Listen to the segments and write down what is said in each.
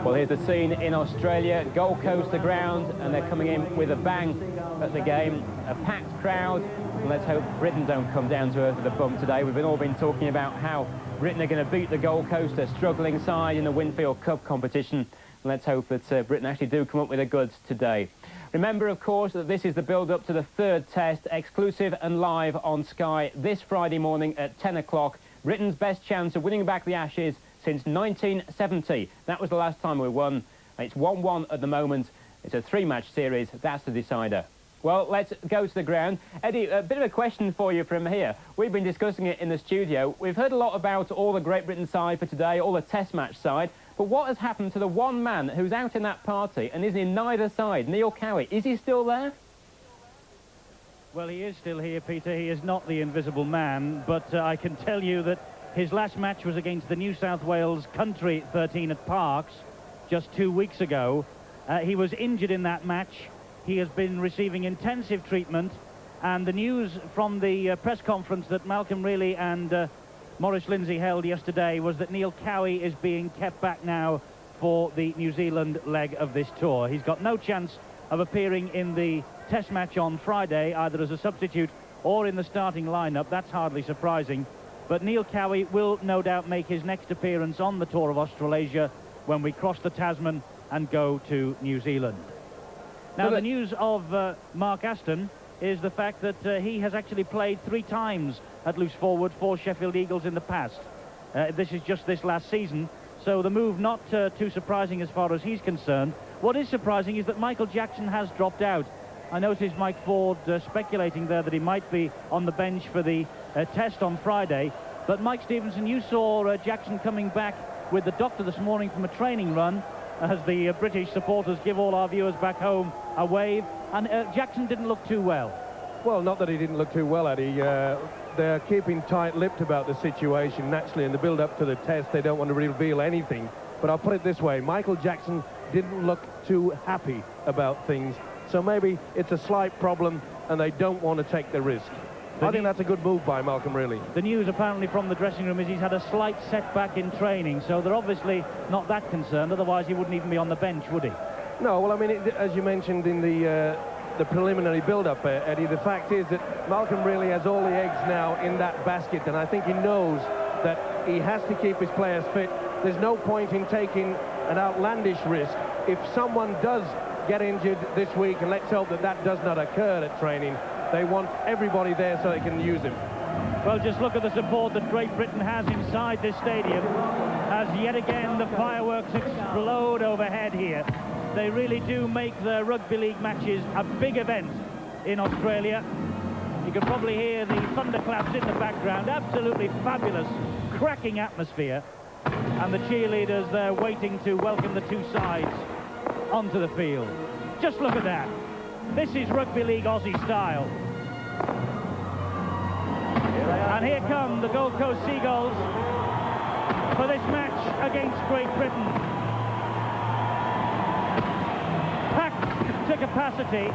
Well, here's the scene in Australia, Gold Coast, the ground, and they're coming in with a bang at the game. A packed crowd, and let's hope Britain don't come down to earth with a bump today. We've all been talking about how Britain are going to beat the Gold Coast, a struggling side in the Winfield Cup competition. Let's hope that Britain actually do come up with the goods today. Remember, of course, that this is the build-up to the third test, exclusive and live on Sky this Friday morning at 10 o'clock. Britain's best chance of winning back the Ashes since 1970. That was the last time we won. It's 1-1 at the moment. It's a three-match series. That's the decider. Well, let's go to the ground. Eddie, a bit of a question for you from here. We've been discussing it in the studio. We've heard a lot about all the Great Britain side for today, all the test match side. But what has happened to the one man who's out in that party and is in neither side, Neil Cowie? Is he still there? Well, he is still here, Peter. He is not the invisible man, but I can tell you that his last match was against the New South Wales Country 13 at Parks just 2 weeks ago. He was injured in that match. He has been receiving intensive treatment, and the news from the press conference that Malcolm Reilly and Maurice Lindsay held yesterday was that Neil Cowie is being kept back now for the New Zealand leg of this tour. He's got no chance of appearing in the test match on Friday, either as a substitute or in the starting lineup. That's hardly surprising. But Neil Cowie will no doubt make his next appearance on the tour of Australasia when we cross the Tasman and go to New Zealand. Now, the news of Mark Aston is the fact that he has actually played 3 times at loose forward for Sheffield Eagles in the past. This is just this last season, so the move not too surprising as far as he's concerned. What is surprising is that Michael Jackson has dropped out. I noticed Mike Ford speculating there that he might be on the bench for the test on Friday. But Mike Stevenson, you saw Jackson coming back with the doctor this morning from a training run as the British supporters give all our viewers back home a wave. And Jackson didn't look too well. Well, not that he didn't look too well, Eddie. They're keeping tight-lipped about the situation. Naturally, in the build-up to the test, they don't want to reveal anything. But I'll put it this way. Michael Jackson didn't look too happy about things. So maybe it's a slight problem, and they don't want to take the risk. I think that's a good move by Malcolm Reilly. The news apparently from the dressing room is he's had a slight setback in training, so they're obviously not that concerned. Otherwise, he wouldn't even be on the bench, would he? No, well, I mean, as you mentioned in the preliminary build-up, Eddie, the fact is that Malcolm Reilly has all the eggs now in that basket, and I think he knows that he has to keep his players fit. There's no point in taking an outlandish risk. If someone does get injured this week, and let's hope that that does not occur at training, they want everybody there so they can use him. Well, just look at the support that Great Britain has inside this stadium as yet again the fireworks explode overhead here. They really do make the rugby league matches a big event in Australia. You can probably hear the thunderclaps in the background. Absolutely fabulous, cracking atmosphere. And the cheerleaders there waiting to welcome the two sides onto the field. Just look at that. This is rugby league Aussie style. And here come the Gold Coast Seagulls for this match against Great Britain. Packed to capacity,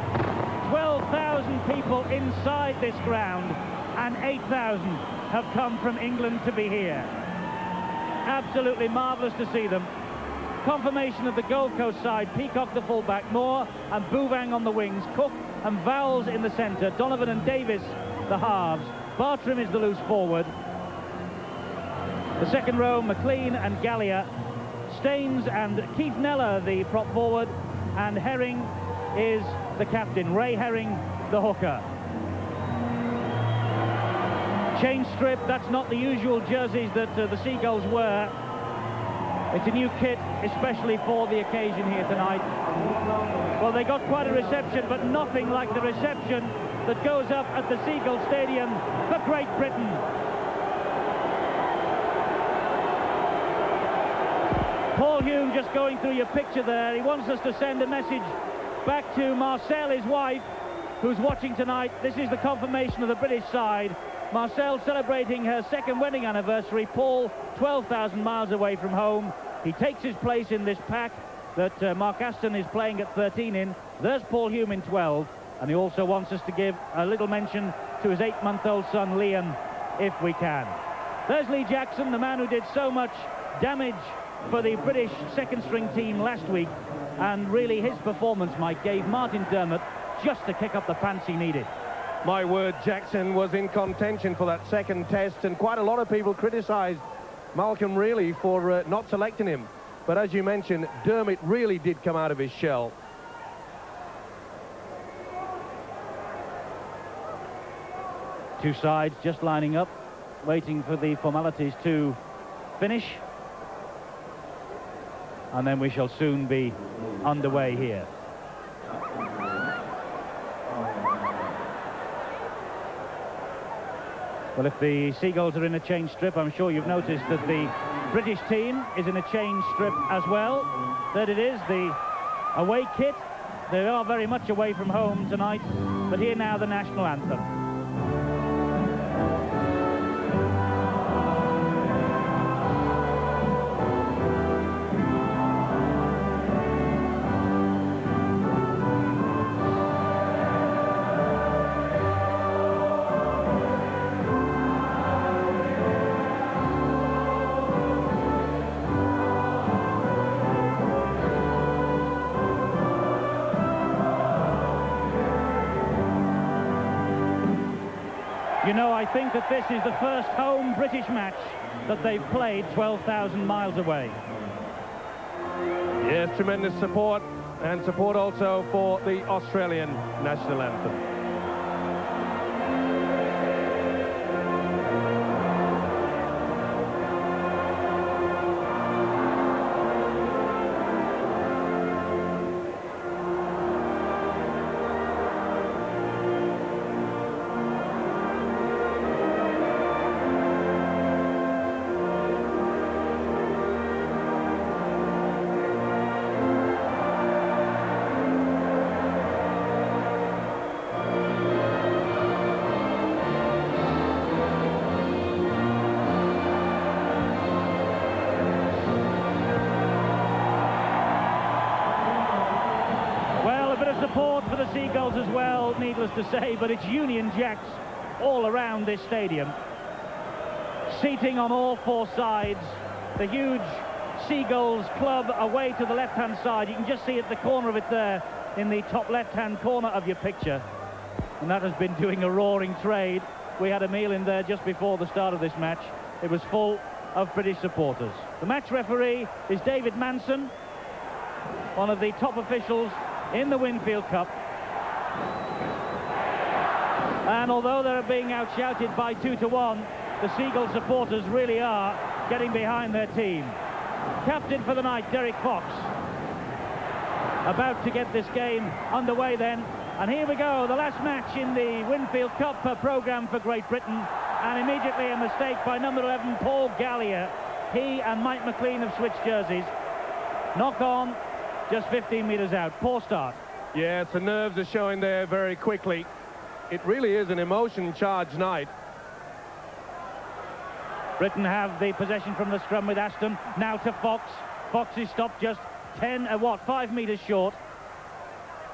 12,000 people inside this ground, and 8,000 have come from England to be here. Absolutely marvellous to see them. Confirmation of the Gold Coast side: Peacock the fullback, Moore and Bouvang on the wings, Cook and Vowles in the centre, Donovan and Davis the halves, Bartram is the loose forward. The second row, McLean and Gallia, Staines and Keith Neller the prop forward, and Herring is the captain, Ray Herring the hooker. Chain strip, that's not the usual jerseys that the Seagulls wear. It's a new kit, especially for the occasion here tonight. Well, they got quite a reception, but nothing like the reception that goes up at the Seagull Stadium for Great Britain. Paul Hume just going through your picture there. He wants us to send a message back to Marcel, his wife, who's watching tonight. This is the confirmation of the British side. Marcel celebrating her second wedding anniversary. Paul, 12,000 miles away from home. He takes his place in this pack that Mark Aston is playing at 13 in. There's Paul Hume in 12. And he also wants us to give a little mention to his 8-month-old son, Liam, if we can. There's Lee Jackson, the man who did so much damage for the British second-string team last week, and really his performance, Mike, gave Martin Dermott just the kick up the pants he needed. My word, Jackson was in contention for that second test, and quite a lot of people criticised Malcolm really for not selecting him. But as you mentioned, Dermott really did come out of his shell. Two sides just lining up, waiting for the formalities to finish. And then we shall soon be underway here. Well, if the Seagulls are in a change strip, I'm sure you've noticed that the British team is in a change strip as well. There it is, the away kit. They are very much away from home tonight, but here now the national anthem. You know, I think that this is the first home British match that they've played 12,000 miles away. Yes, tremendous support, and support also for the Australian national anthem. Support for the Seagulls as well, needless to say, but it's Union Jacks all around this stadium. Seating on all four sides, the huge Seagulls club away to the left-hand side. You can just see at the corner of it there, in the top left-hand corner of your picture. And that has been doing a roaring trade. We had a meal in there just before the start of this match. It was full of British supporters. The match referee is David Manson, one of the top officials in the Winfield Cup. And although they're being outshouted by 2-1, the Seagull supporters really are getting behind their team. Captain for the night, Derek Fox, about to get this game underway then. And here we go, the last match in the Winfield Cup programme for Great Britain. And immediately a mistake by number 11, Paul Gallier. He and Mike McLean have switched jerseys. Knock on, just 15 metres out. Poor start. Yes, the nerves are showing there very quickly. It really is an emotion-charged night. Britain have the possession from the scrum with Aston. Now to Fox. Fox is stopped just 5 metres short.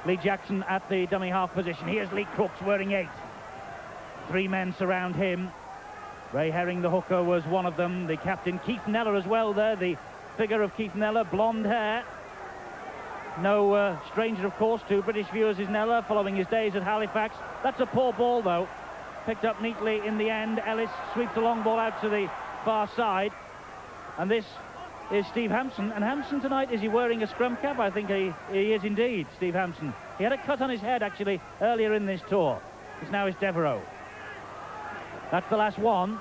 Lee Jackson at the dummy half position. Here's Lee Crooks wearing 8. 3 men surround him. Ray Herring, the hooker, was one of them. The captain, Keith Neller, as well there. The figure of Keith Neller, blonde hair. No stranger, of course, to British viewers is Neller, following his days at Halifax. That's a poor ball, though. Picked up neatly in the end. Ellis sweeps the long ball out to the far side. And this is Steve Hampson. And Hampson tonight, is he wearing a scrum cap? I think he is indeed, Steve Hampson. He had a cut on his head, actually, earlier in this tour. It's now his Devereaux. That's the last one.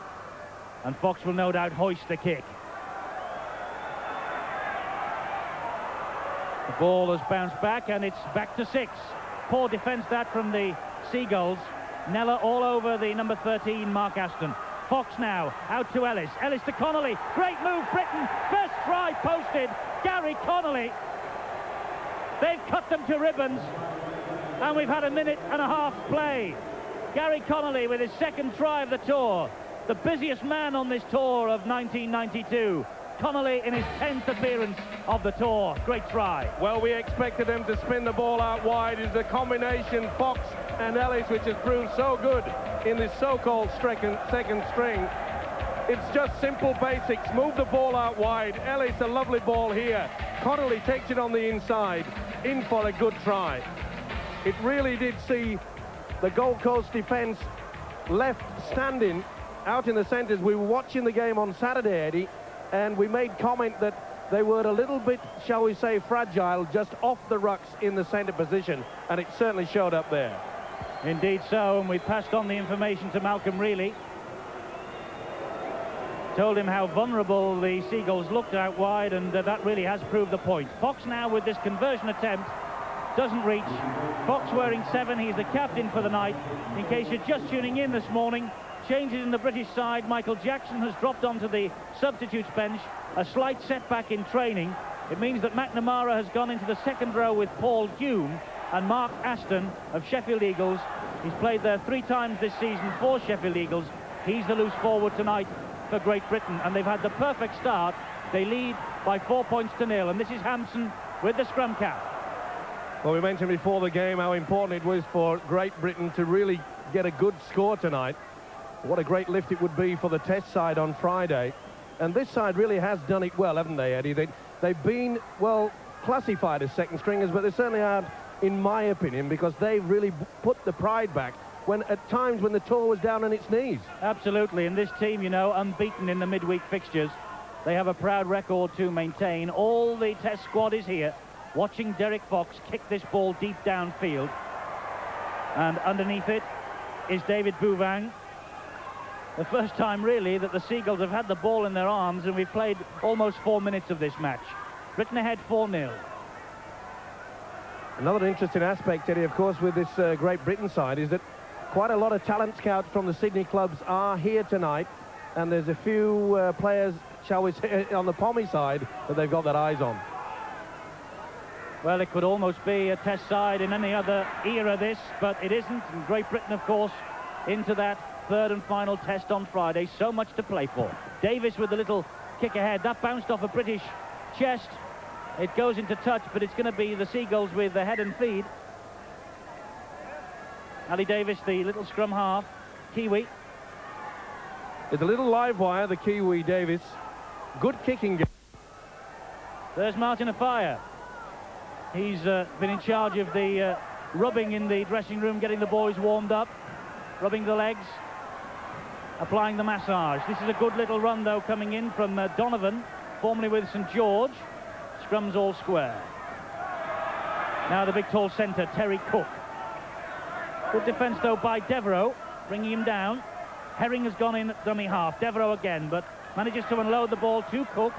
And Fox will no doubt hoist the kick. The ball has bounced back, and it's back to 6. Poor defence that from the Seagulls. Neller all over the number 13, Mark Aston. Fox now, out to Ellis. Ellis to Connolly. Great move, Britain. First try posted. Gary Connolly. They've cut them to ribbons. And we've had a minute and a half play. Gary Connolly with his second try of the tour. The busiest man on this tour of 1992. Connolly in his 10th appearance of the tour. Great try. Well, we expected them to spin the ball out wide. It's a combination, Fox and Ellis, which has proved so good in this so-called second string. It's just simple basics. Move the ball out wide. Ellis, a lovely ball here. Connolly takes it on the inside, in for a good try. It really did see the Gold Coast defence left standing out in the centres. We were watching the game on Saturday, Eddie, and we made comment that they were a little bit, shall we say, fragile, just off the rucks in the centre position, and it certainly showed up there. Indeed so, and we passed on the information to Malcolm Reilly. Told him how vulnerable the Seagulls looked out wide, and that really has proved the point. Fox now with this conversion attempt doesn't reach. Fox wearing 7, he's the captain for the night. In case you're just tuning in this morning, changes in the British side. Michael Jackson has dropped onto the substitutes bench. A slight setback in training. It means that McNamara has gone into the second row with Paul Hume and Mark Aston of Sheffield Eagles. He's played there 3 times this season for Sheffield Eagles. He's the loose forward tonight for Great Britain, and they've had the perfect start. They lead by 4 points to 0, and this is Hampson with the scrum cap. Well, we mentioned before the game how important it was for Great Britain to really get a good score tonight. What a great lift it would be for the Test side on Friday. And this side really has done it well, haven't they, Eddie? They've been, well, classified as second stringers, but they certainly aren't, in my opinion, because they've really put the pride back when at times when the tour was down on its knees. Absolutely, and this team, you know, unbeaten in the midweek fixtures. They have a proud record to maintain. All the Test squad is here, watching Derek Fox kick this ball deep downfield. And underneath it is David Bouvang. The first time, really, that the Seagulls have had the ball in their arms, and we've played almost 4 minutes of this match. Britain ahead 4-0. Another interesting aspect, Eddie, of course, with this Great Britain side is that quite a lot of talent scouts from the Sydney clubs are here tonight, and there's a few players, shall we say, on the Pommy side that they've got their eyes on. Well, it could almost be a Test side in any other era, this, but it isn't. And Great Britain, of course, into that third and final Test on Friday. So much to play for. Davis with the little kick ahead. That bounced off a British chest. It goes into touch, but it's going to be the Seagulls with the head and feed. Ali Davis, the little scrum half, Kiwi. It's a little live wire, the Kiwi Davis. Good kicking game. There's Martin Afire. He's been in charge of the rubbing in the dressing room, getting the boys warmed up, rubbing the legs, applying the massage. This is a good little run, though, coming in from Donovan, formerly with St George. Scrums all square. Now the big tall centre, Terry Cook. Good defence, though, by Devereux, bringing him down. Herring has gone in at dummy half. Devereux again, but manages to unload the ball to Cook.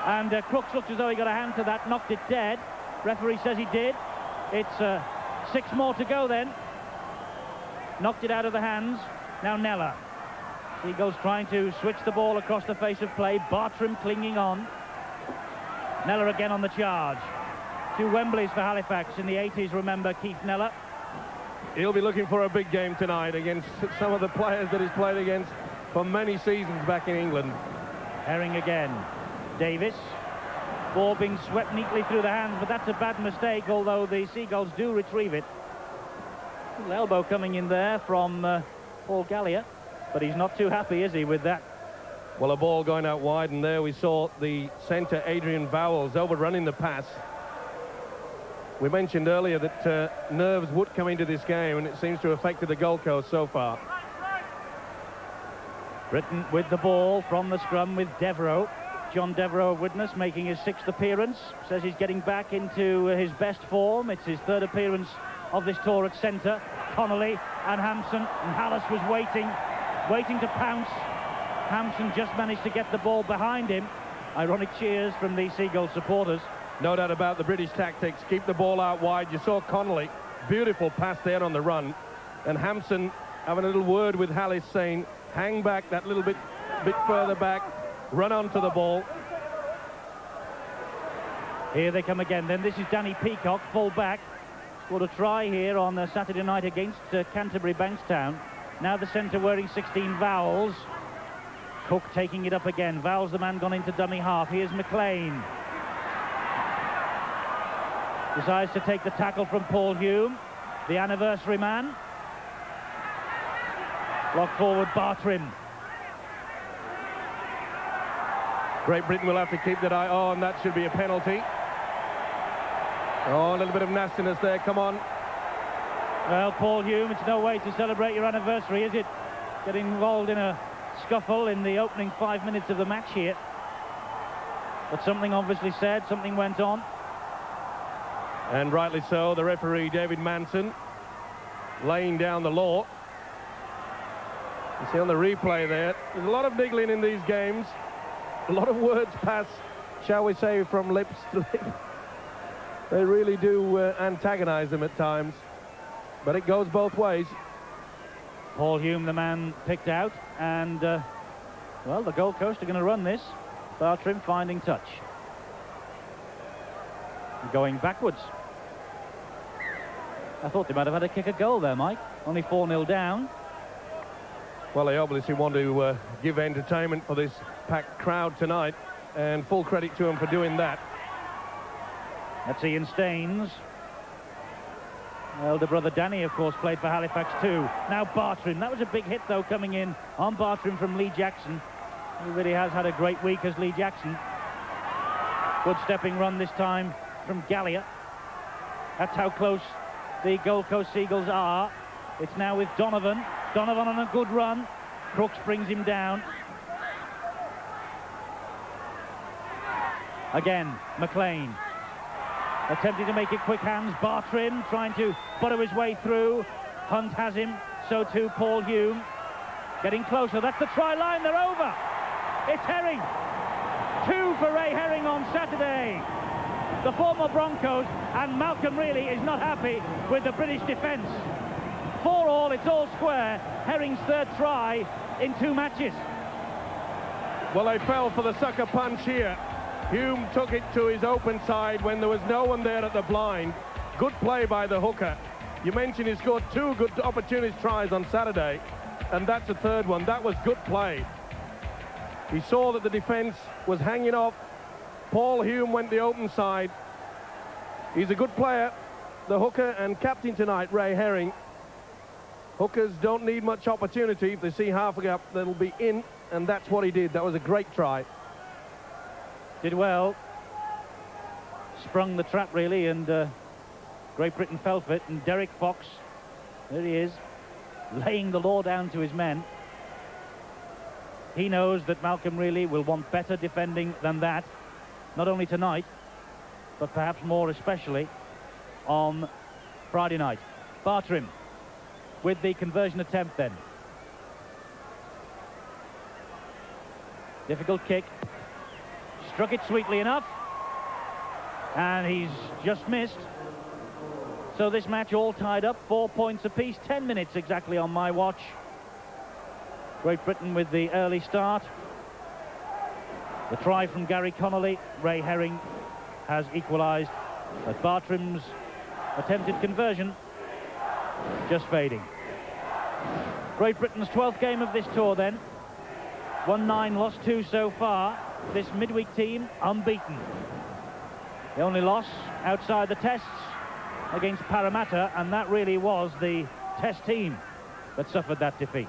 And Crooks looks as though he got a hand to that, knocked it dead. Referee says he did. It's 6 more to go then. Knocked it out of the hands. Now Nella. Seagulls trying to switch the ball across the face of play. Bartram clinging on. Nella again on the charge. 2 Wembleys for Halifax in the 80s, remember, Keith Nella. He'll be looking for a big game tonight against some of the players that he's played against for many seasons back in England. Herring again. Davis. Ball being swept neatly through the hands, but that's a bad mistake, although the Seagulls do retrieve it. Little elbow coming in there from Paul Gallier, but he's not too happy, is he, with that? Well, a ball going out wide, and there we saw the centre, Adrian Vowles, overrunning the pass. We mentioned earlier that nerves would come into this game, and it seems to have affected the Gold Coast so far. Britain with the ball from the scrum with Devereux. John Devereux, a witness, making his 6th appearance. Says he's getting back into his best form. It's his 3rd appearance of this tour at centre. Connolly and Hampson, and Hallis was waiting to pounce. Hampson just managed to get the ball behind him. Ironic cheers from the Seagull supporters. No doubt about the British tactics. Keep the ball out wide. You saw Connolly. Beautiful pass there on the run. And Hampson having a little word with Hallis, saying, hang back that little bit further back. Run onto the ball. Here they come again. Then this is Danny Peacock, full back. Scored a try here on Saturday night against Canterbury Bankstown. Now the centre wearing 16, Vowles. Cook taking it up again. Vowles, the man gone into dummy half. Here's McLean. Decides to take the tackle from Paul Hume, the anniversary man. Block forward, Bartram. Great Britain will have to keep that eye on. That should be a penalty. Oh, a little bit of nastiness there. Come on. Well, Paul Hume, it's no way to celebrate your anniversary, is it? Getting involved in a scuffle in the opening 5 minutes of the match here. But something obviously said, something went on. And rightly so, the referee, David Manson, laying down the law. You see on the replay there, there's a lot of niggling in these games. A lot of words pass, shall we say, from lips to lip. They really do antagonize them at times. But it goes both ways. Paul Hume, the man picked out, and, well, the Gold Coast are going to run this. Bartrim finding touch. Going backwards. I thought they might have had to kick a goal there, Mike. Only 4-0 down. Well, they obviously want to give entertainment for this packed crowd tonight, and full credit to them for doing that. That's Ian Staines. Elder brother Danny, of course, played for Halifax too. Now Bartrim. That was a big hit, though, coming in on Bartrim from Lee Jackson. He really has had a great week as Lee Jackson. Good stepping run this time from Gallia. That's how close the Gold Coast Seagulls are. It's now with Donovan. Donovan on a good run. Crooks brings him down. Again, McLean. Attempting to make it quick hands. Bartrim trying to butter his way through. Hunt has him. So too Paul Hume. Getting closer. That's the try line. They're over. It's Herring. 2 for Ray Herring on Saturday. The former Broncos, and Malcolm really is not happy with the British defence. 4-all, it's all square. Herring's 3rd try in 2 matches. Well, they fell for the sucker punch here. Hume took it to his open side when there was no one there at the blind. Good play by the hooker. You mentioned he scored 2 good opportunist tries on Saturday, and that's the 3rd one. That was good play. He saw that the defence was hanging off. Paul Hume went the open side. He's a good player, the hooker, and captain tonight, Ray Herring. Hookers don't need much opportunity. If they see half a gap, they'll be in, and that's what he did. That was a great try. Did well. Sprung the trap, really, and Great Britain fell for it. And Derek Fox, there he is, laying the law down to his men. He knows that Malcolm really will want better defending than that, not only tonight, but perhaps more especially on Friday night. Bartrim with the conversion attempt then. Difficult kick. Struck it sweetly enough. And he's just missed. So this match all tied up, 4 points apiece, 10 minutes exactly on my watch. Great Britain with the early start. The try from Gary Connolly. Ray Herring has equalised. But Bartrim's attempted conversion just fading. Great Britain's 12th game of this tour then. Won 9, lost 2 so far. This midweek team unbeaten. The only loss outside the tests against Parramatta, and that really was the test team that suffered that defeat.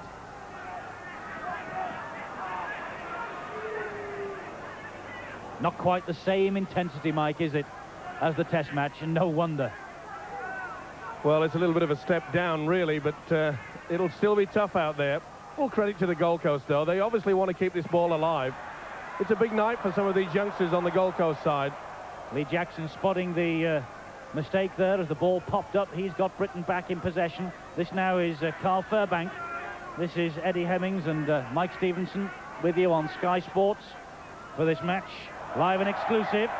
Not quite the same intensity, Mike, is it, as the test match, and no wonder. Well, it's a little bit of a step down, really, but it'll still be tough out there. Full credit to the Gold Coast, though. They obviously want to keep this ball alive. It's a big night for some of these youngsters on the Gold Coast side. Lee Jackson spotting the mistake there as the ball popped up. He's got Britain back in possession. This now is Carl Furbank. This is Eddie Hemmings and Mike Stevenson with you on Sky Sports for this match. Live and exclusive.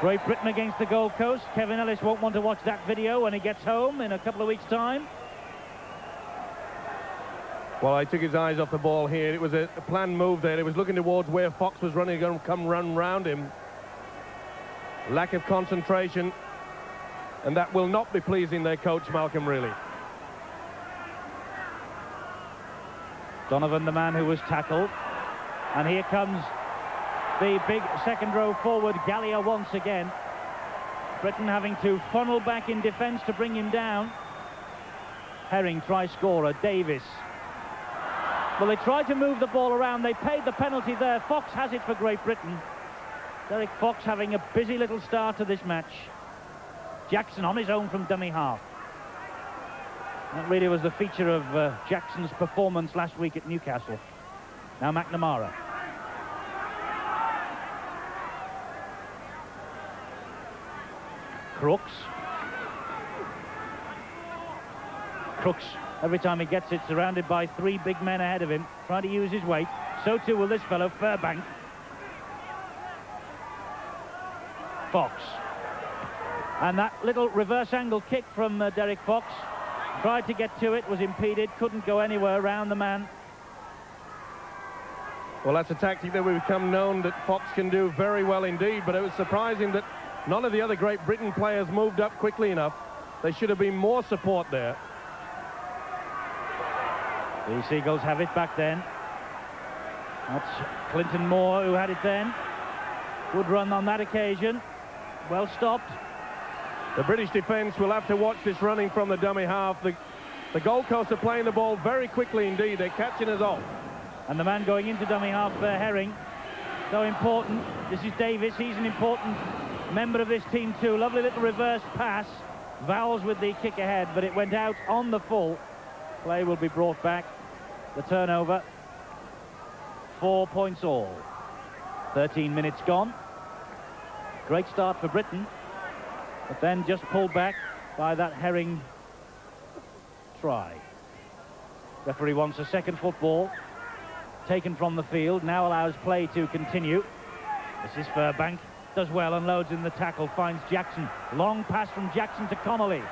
Great Britain against the Gold Coast. Kevin Ellis won't want to watch that video when he gets home in a couple of weeks' time. Well, I took his eyes off the ball here. It was a planned move there. He was looking towards where Fox was running, going to come run round him. Lack of concentration, and that will not be pleasing their coach, Malcolm, really. Donovan, the man who was tackled. And here comes the big second row forward, Gallia, once again. Britain having to funnel back in defence to bring him down. Herring, try scorer, Davis. Well, they tried to move the ball around. They paid the penalty there. Fox has it for Great Britain. Derek Fox having a busy little start to this match. Jackson on his own from dummy half. That really was the feature of Jackson's performance last week at Newcastle. Now McNamara. Crooks. Crooks, every time he gets it, surrounded by three big men ahead of him, trying to use his weight. So too will this fellow, Fairbank. Fox. And that little reverse angle kick from Derek Fox. Tried to get to it, was impeded, couldn't go anywhere around the man. Well, that's a tactic that we've become known that Fox can do very well indeed, but it was surprising that none of the other Great Britain players moved up quickly enough. There should have been more support there. The Seagulls have it back then. That's Clinton Moore who had it then. Good run on that occasion. Well stopped. The British defence will have to watch this running from the dummy half. The Gold Coast are playing the ball very quickly indeed. They're catching us off. And the man going into dummy half, Herring, so important. This is Davis. He's an important member of this team too. Lovely little reverse pass. Vowles with the kick ahead, but it went out on the full. Play will be brought back. The turnover. 4 points all. 13 minutes gone. Great start for Britain, but then just pulled back by that Herring try. Referee wants a second football taken from the field, now allows play to continue. This is Fairbank, does well, unloads in the tackle, finds Jackson. Long pass from Jackson to Connolly.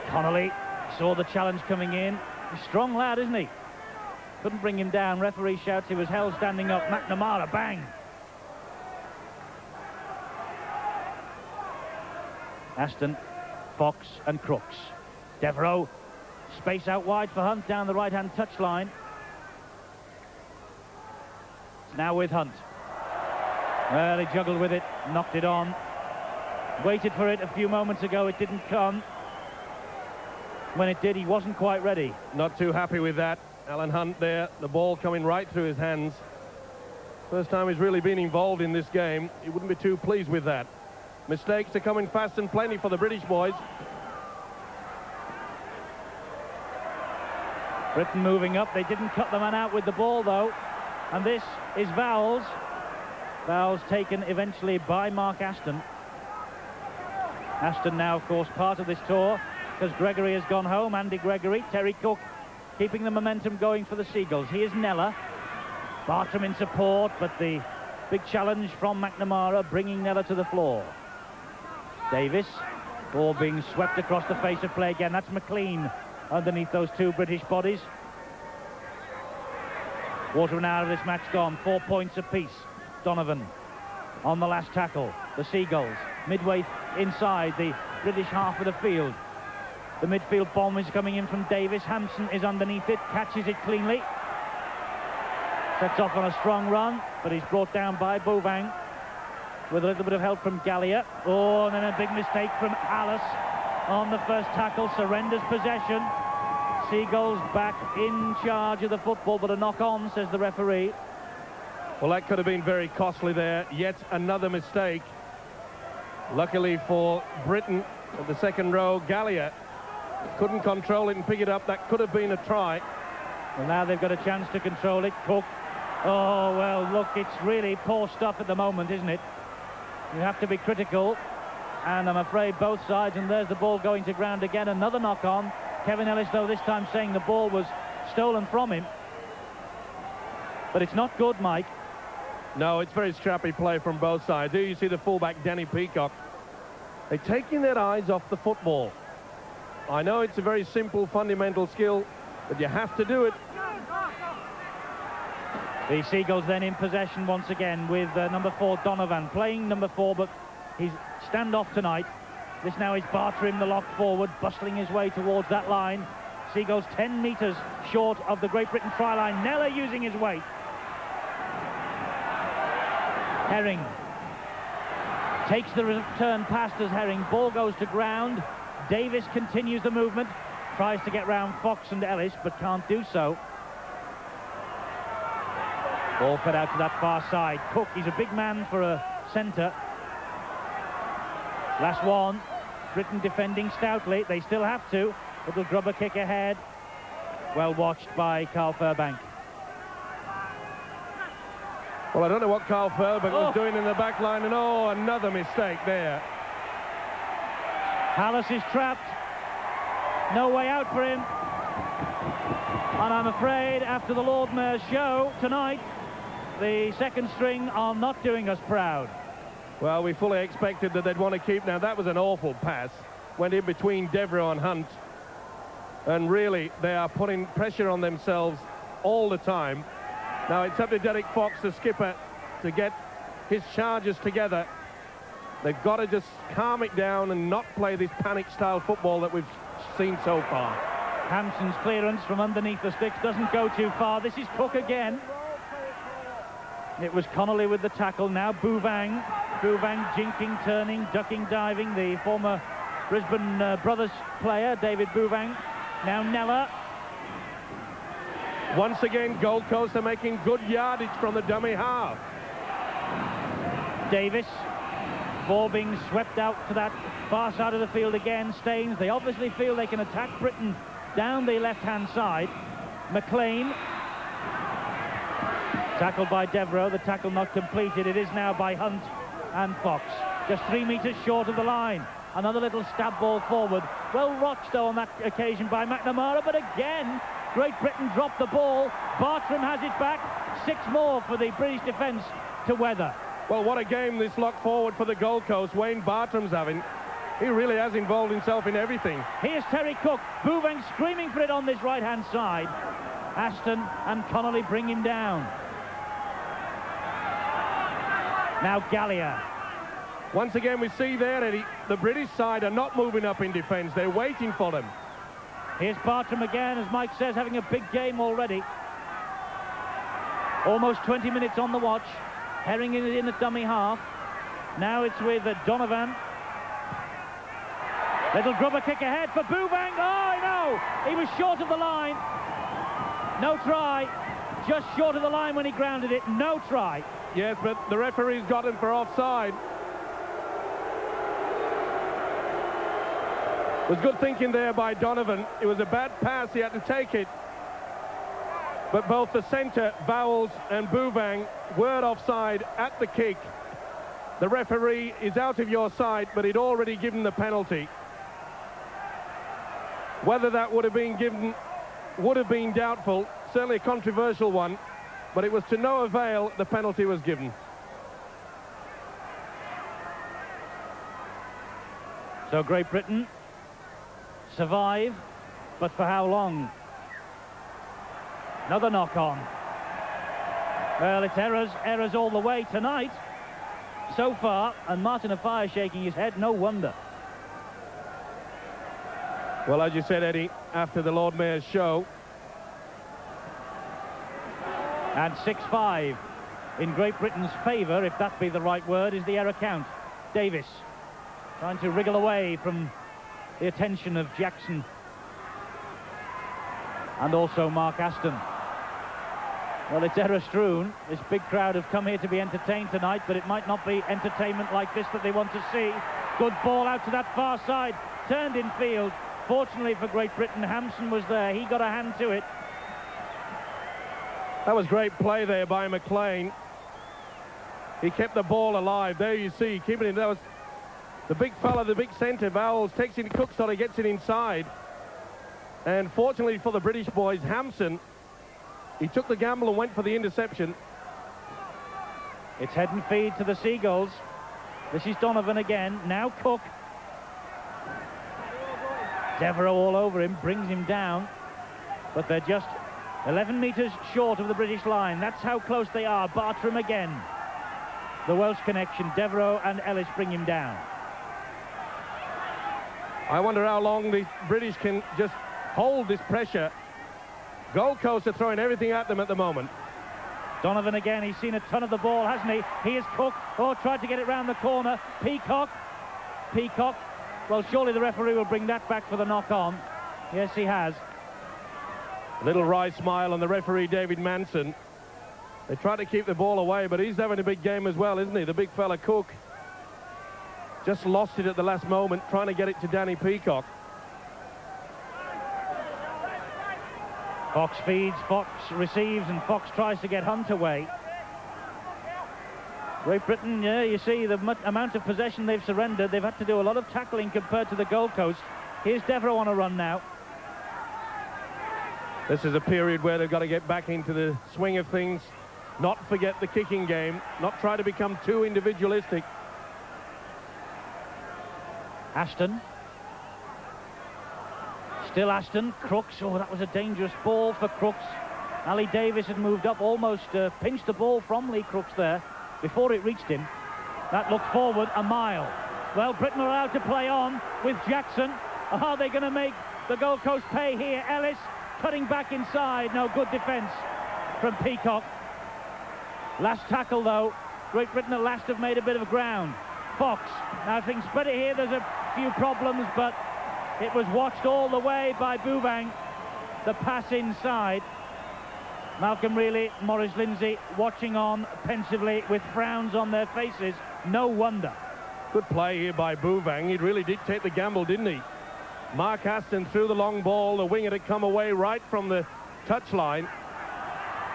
Connolly saw the challenge coming in. He's a strong lad, isn't he? Couldn't bring him down. Referee shouts he was held standing up. McNamara, bang! Aston, Fox and Crooks. Devereux, space out wide for Hunt down the right-hand touchline. It's now with Hunt. Well, he juggled with it, knocked it on. Waited for it a few moments ago, it didn't come. When it did, he wasn't quite ready. Not too happy with that. Alan Hunt there, the ball coming right through his hands. First time he's really been involved in this game. He wouldn't be too pleased with that. Mistakes are coming fast and plenty for the British boys. Britain moving up. They didn't cut the man out with the ball, though. And this is Vowles. Vowles taken eventually by Mark Aston. Aston now, of course, part of this tour, because Gregory has gone home. Andy Gregory, Terry Cook keeping the momentum going for the Seagulls. He is Nella. Bartram in support, but the big challenge from McNamara bringing Nella to the floor. Davis, ball being swept across the face of play again. That's McLean underneath those two British bodies. Quarter of an hour of this match gone. 4 points apiece. Donovan on the last tackle. The Seagulls midway inside the British half of the field. The midfield bomb is coming in from Davis. Hampson is underneath it, catches it cleanly. Sets off on a strong run, but he's brought down by Bouvang with a little bit of help from Gallia. Oh, and then a big mistake from Alice on the first tackle. Surrenders possession. Seagulls back in charge of the football, but a knock-on, says the referee. Well, that could have been very costly there. Yet another mistake. Luckily for Britain, at the second row, Gallia couldn't control it and pick it up. That could have been a try. Well, now they've got a chance to control it. Cook. Oh, well, look, it's really poor stuff at the moment, isn't it? You have to be critical. And I'm afraid both sides, and there's the ball going to ground again. Another knock-on. Kevin Ellis, though, this time saying the ball was stolen from him. But it's not good, Mike. No, it's very scrappy play from both sides. Here you see the fullback, Danny Peacock. They're taking their eyes off the football. I know it's a very simple, fundamental skill, but you have to do it. The Seagulls then in possession once again with number 4, Donovan, playing number 4, but he's standoff tonight. This now is Bartram, the lock forward, bustling his way towards that line. Seagulls 10 metres short of the Great Britain try line. Nella using his weight. Herring takes the return pass as Herring. Ball goes to ground. Davis continues the movement. Tries to get round Fox and Ellis, but can't do so. Ball fed out to that far side. Cook, he's a big man for a centre. Last one. Britain defending stoutly. They still have to. Little grubber kick ahead. Well watched by Carl Fairbank. Well, I don't know what Carl Fairbank was doing in the back line, and another mistake there. Hallis is trapped. No way out for him. And I'm afraid after the Lord Mayor's show tonight, the second string are not doing us proud. Well, we fully expected that they'd want to keep. Now, that was an awful pass. Went in between Devereux and Hunt. And really, they are putting pressure on themselves all the time. Now, it's up to Derek Fox, the skipper, to get his charges together. They've got to just calm it down and not play this panic-style football that we've seen so far. Hampson's clearance from underneath the sticks doesn't go too far. This is Cook again. It was Connolly with the tackle. Now Bouvang. Bouvang jinking, turning, ducking, diving. The former Brisbane Brothers player, David Bouvang. Now Nella. Once again, Gold Coast are making good yardage from the dummy half. Davis. Ball being swept out to that far side of the field again. Staines. They obviously feel they can attack Britain down the left-hand side. McLean. Tackled by Devereux. The tackle not completed. It is now by Hunt and Fox. Just 3 meters short of the line. Another little stab ball forward. Well watched, though, on that occasion by McNamara. But again, Great Britain dropped the ball. Bartram has it back. 6 more for the British defence to weather. Well, what a game this lock forward for the Gold Coast. Wayne Bartram's having. He really has involved himself in everything. Here's Terry Cook. Bouvang screaming for it on this right-hand side. Aston and Connolly bring him down. Now Gallia. Once again, we see there, Eddie, the British side are not moving up in defence. They're waiting for them. Here's Bartram again, as Mike says, having a big game already. Almost 20 minutes on the watch. Herring it in at dummy half. Now it's with Donovan. Little grubber kick ahead for Bouvang. Oh, no! He was short of the line. No try. Just short of the line when he grounded it. No try. Yes, but the referee's got him for offside. It was good thinking there by Donovan. It was a bad pass. He had to take it. But both the centre, Vowles, and Bouvang were offside at the kick. The referee is out of your sight, but he'd already given the penalty. Whether that would have been given would have been doubtful, certainly a controversial one, but it was to no avail. The penalty was given. So Great Britain survive, but for how long? Another knock-on. Well, it's errors all the way tonight so far, and Martin Afire shaking his head, no wonder. Well, as you said, Eddie, after the Lord Mayor's show. And 6-5 in Great Britain's favour, if that be the right word, is the error count. Davis trying to wriggle away from the attention of Jackson and also Mark Aston. Well, it's error-strewn. This big crowd have come here to be entertained tonight, but it might not be entertainment like this that they want to see. Good ball out to that far side, turned in field. Fortunately for Great Britain, Hampson was there. He got a hand to it. That was great play there by McLean. He kept the ball alive. There you see, keeping it. That was the big fella, the big centre, Vowles, takes it, Cookstotter gets it inside. And fortunately for the British boys, Hampson, he took the gamble and went for the interception. It's head and feed to the Seagulls. This is Donovan again. Now Cook. Devereux all over him, brings him down. But they're just 11 metres short of the British line. That's how close they are. Bartram again. The Welsh connection. Devereux and Ellis bring him down. I wonder how long the British can just hold this pressure. Gold Coast are throwing everything at them at the moment. Donovan again. He's seen a ton of the ball, hasn't he? Here's Cook. Oh, tried to get it round the corner. Peacock. Well, surely the referee will bring that back for the knock-on. Yes, he has. Little wry smile on the referee, David Manson. They try to keep the ball away, but he's having a big game as well, isn't he? The big fella Cook just lost it at the last moment, trying to get it to Danny Peacock. Fox feeds, Fox receives, and Fox tries to get Hunt away. Great Britain, yeah, you see the amount of possession they've surrendered. They've had to do a lot of tackling compared to the Gold Coast. Here's Devereux on a run now. This is a period where they've got to get back into the swing of things, not forget the kicking game, not try to become too individualistic. Ashton. Still Ashton. Crooks. Oh, that was a dangerous ball for Crooks. Ali Davis had moved up, almost pinched the ball from Lee Crooks there before it reached him. That looked forward a mile. Well, Britain are allowed to play on with Jackson. Are they going to make the Gold Coast pay here? Ellis cutting back inside. No, good defence from Peacock. Last tackle, though. Great Britain at last have made a bit of ground. Fox. Now, things better here. There's a few problems, but it was watched all the way by Bouvang. The pass inside. Malcolm Reilly, Maurice Lindsay watching on pensively with frowns on their faces. No wonder. Good play here by Bouvang. He really did take the gamble, didn't he? Mark Aston threw the long ball. The winger had come away right from the touchline.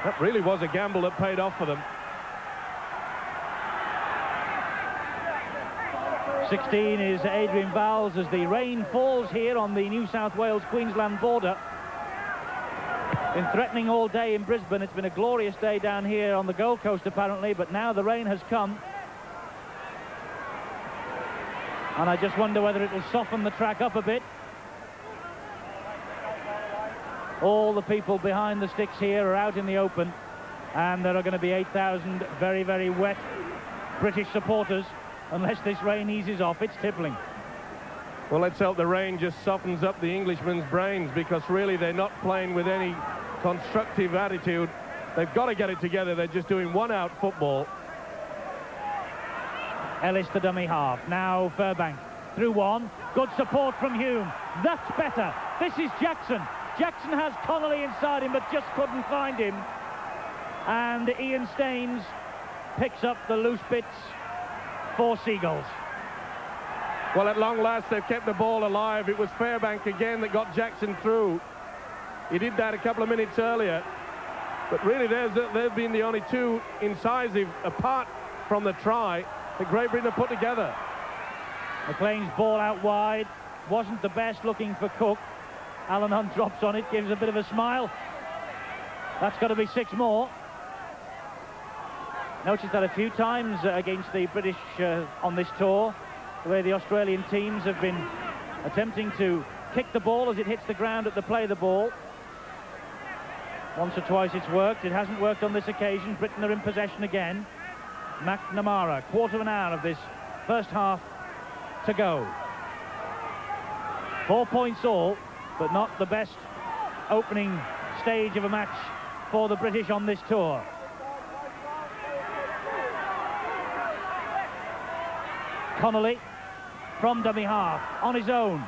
That really was a gamble that paid off for them. 16 is Adrian Vowles as the rain falls here on the New South Wales-Queensland border. Been threatening all day in Brisbane. It's been a glorious day down here on the Gold Coast apparently, but now the rain has come. And I just wonder whether it will soften the track up a bit. All the people behind the sticks here are out in the open, and there are going to be 8,000 very, very wet British supporters unless this rain eases off. It's tippling. Well, let's hope the rain just softens up the Englishmen's brains, because really they're not playing with any constructive attitude. They've got to get it together. They're just doing one-out football. Ellis, the dummy half. Now Fairbank through one. Good support from Hume. That's better. This is Jackson. Jackson has Connolly inside him, but just couldn't find him. And Ian Staines picks up the loose bits for Seagulls. Well, at long last, they've kept the ball alive. It was Fairbank again that got Jackson through. He did that a couple of minutes earlier. But really, they've been the only two incisive, apart from the try, that Great Britain have put together. McLean's ball out wide. Wasn't the best, looking for Cook. Alan Hunt drops on it, gives a bit of a smile. That's got to be 6 more. Noticed that a few times against the British on this tour, the way the Australian teams have been attempting to kick the ball as it hits the ground at the play of the ball. Once or twice it's worked. It hasn't worked on this occasion. Britain are in possession again. McNamara, quarter of an hour of this first half to go. 4 points all, but not the best opening stage of a match for the British on this tour. Connolly from dummy half on his own,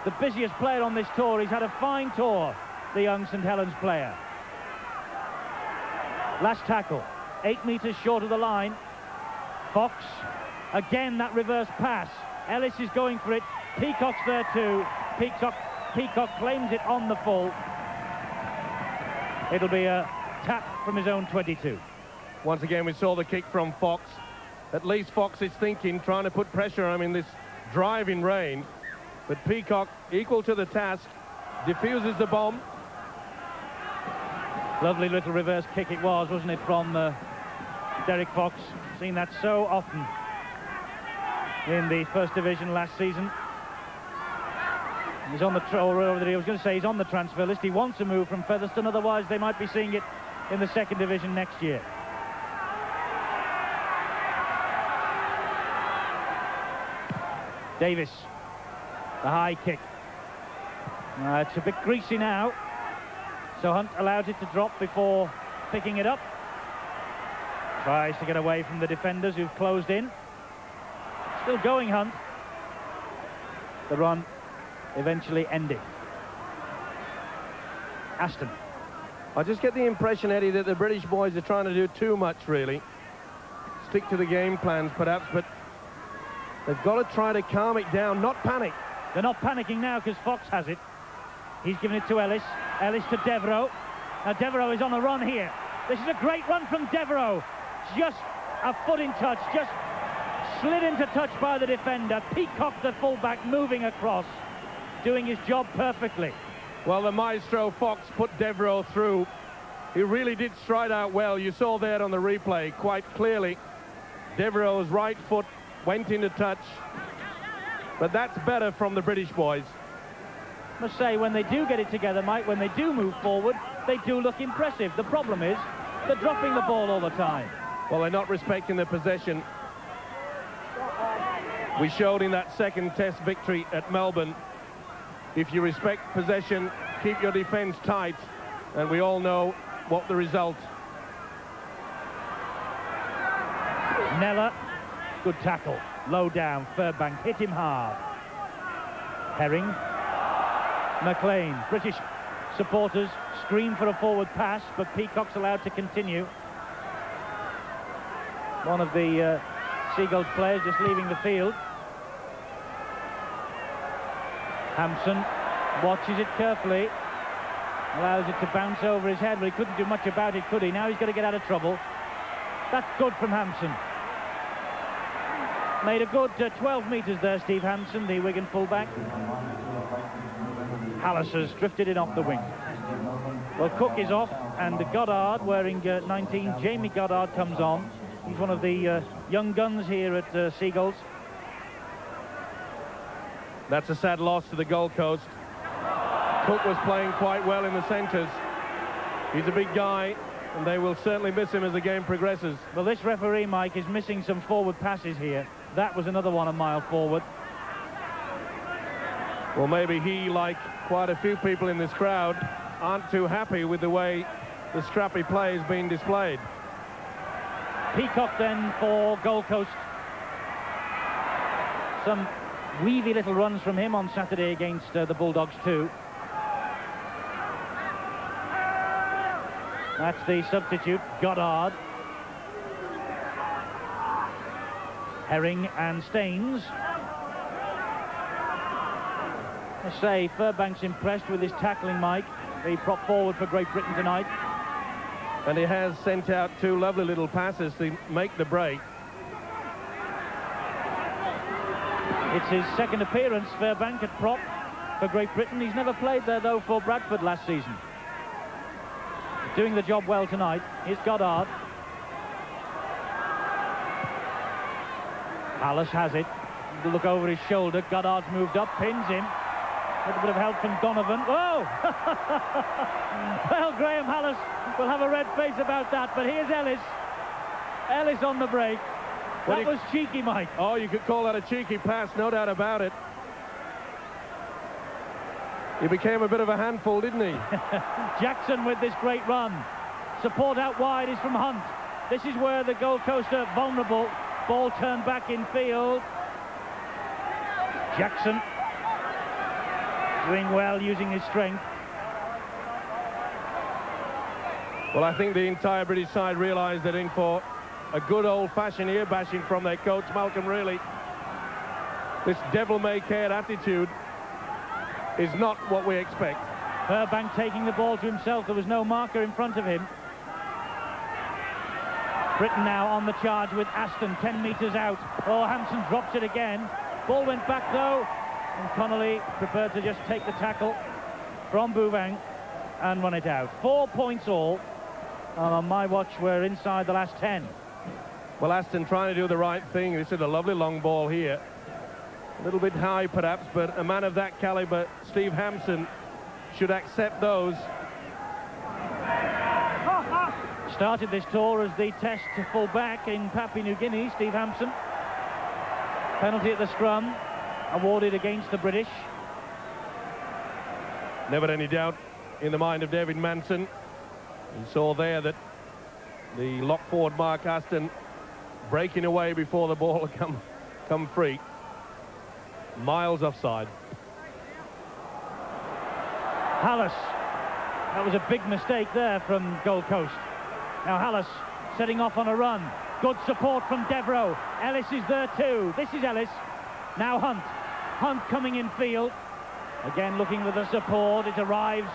the busiest player on this tour. He's had a fine tour, the young St Helens player. Last tackle, 8 metres short of the line. Fox, again that reverse pass. Ellis is going for it. Peacock's there too. Peacock claims it on the full. It'll be a tap from his own 22. Once again, we saw the kick from Fox. At least Fox is thinking, trying to put pressure on him in this driving rain. But Peacock, equal to the task, diffuses the bomb. Lovely little reverse kick it was, wasn't it, from Derek Fox. Seen that so often in the First Division last season. He's on the he's on the transfer list. He wants a move from Featherstone, otherwise they might be seeing it in the Second Division next year. Davis, the high kick. It's a bit greasy now, so Hunt allowed it to drop before picking it up. Tries to get away from the defenders who've closed in. Still going, Hunt. The run eventually ended. Aston. I just get the impression, Eddie, that the British boys are trying to do too much, really. Stick to the game plans, perhaps, but they've got to try to calm it down, not panic. They're not panicking now because Fox has it. He's given it to Ellis. Ellis to Devereux. Now Devereux is on a run here. This is a great run from Devereux. Just a foot in touch, just slid into touch by the defender. Peacock, the fullback, moving across, doing his job perfectly. Well, the maestro Fox put Devereux through. He really did stride out well. You saw there on the replay quite clearly. Devereux's right foot went into touch. But that's better from the British boys. Must say, when they do get it together, Mike, when they do move forward, they do look impressive. The problem is they're dropping the ball all the time. Well, they're not respecting the possession. We showed in that second test victory at Melbourne, if you respect possession, keep your defence tight, and we all know what the result. Nella, good tackle, low down, Furbank hit him hard. Herring, McLean, British supporters scream for a forward pass, but Peacock's allowed to continue. One of the Seagulls players just leaving the field. Hampson watches it carefully, allows it to bounce over his head, but he couldn't do much about it, could he? Now he's got to get out of trouble. That's good from Hampson. Made a good 12 metres there, Steve Hampson, the Wigan fullback. Hallis has drifted in off the wing. Well, Cook is off, and Goddard, wearing 19, Jamie Goddard, comes on. He's one of the young guns here at Seagulls. That's a sad loss to the Gold Coast. Cook was playing quite well in the centres. He's a big guy, and they will certainly miss him as the game progresses. Well, this referee, Mike, is missing some forward passes here. That was another one a mile forward. Well, maybe he, like quite a few people in this crowd, aren't too happy with the way the scrappy play is being displayed. Peacock then for Gold Coast. Some weavy little runs from him on Saturday against the Bulldogs too. That's the substitute, Goddard. Herring and Staines. I say, Furbank's impressed with his tackling, Mike. The prop forward for Great Britain tonight. And he has sent out two lovely little passes to make the break. It's his second appearance, Furbank, at prop for Great Britain. He's never played there, though, for Bradford last season. Doing the job well tonight. Here's Goddard. Hallis has it. Look over his shoulder. Goddard's moved up, pins him. A little bit of help from Donovan. Whoa! Well, Graham Hallis will have a red face about that, but here's Ellis. Ellis on the break. That was cheeky, Mike. Oh, you could call that a cheeky pass, no doubt about it. He became a bit of a handful, didn't he? Jackson with this great run. Support out wide is from Hunt. This is where the Gold Coast are vulnerable. Ball turned back in field. Jackson doing well, using his strength. Well, I think the entire British side realised they're in for a good old-fashioned ear bashing from their coach, Malcolm, really. This devil-may-care attitude is not what we expect. Furbank taking the ball to himself. There was no marker in front of him. Britain now on the charge with Aston 10 metres out. Oh, Hampson drops it again. Ball went back, though. And Connolly prepared to just take the tackle from Bouvang and run it out. 4 points all. And on my watch, we're inside the last 10. Well, Aston trying to do the right thing. This is a lovely long ball here. A little bit high, perhaps, but a man of that calibre, Steve Hampson, should accept those. Started this tour as the test full-back in Papua New Guinea, Steve Hampson. Penalty at the scrum, awarded against the British. Never any doubt in the mind of David Manson. He saw there that the lock forward Mark Aston breaking away before the ball had come free. Miles offside. Hallis That was a big mistake there from Gold Coast. Now Hallis setting off on a run. Good support from Devereux. Ellis is there too. This is Ellis. Now Hunt. Hunt coming in field. Again looking for the support. It arrives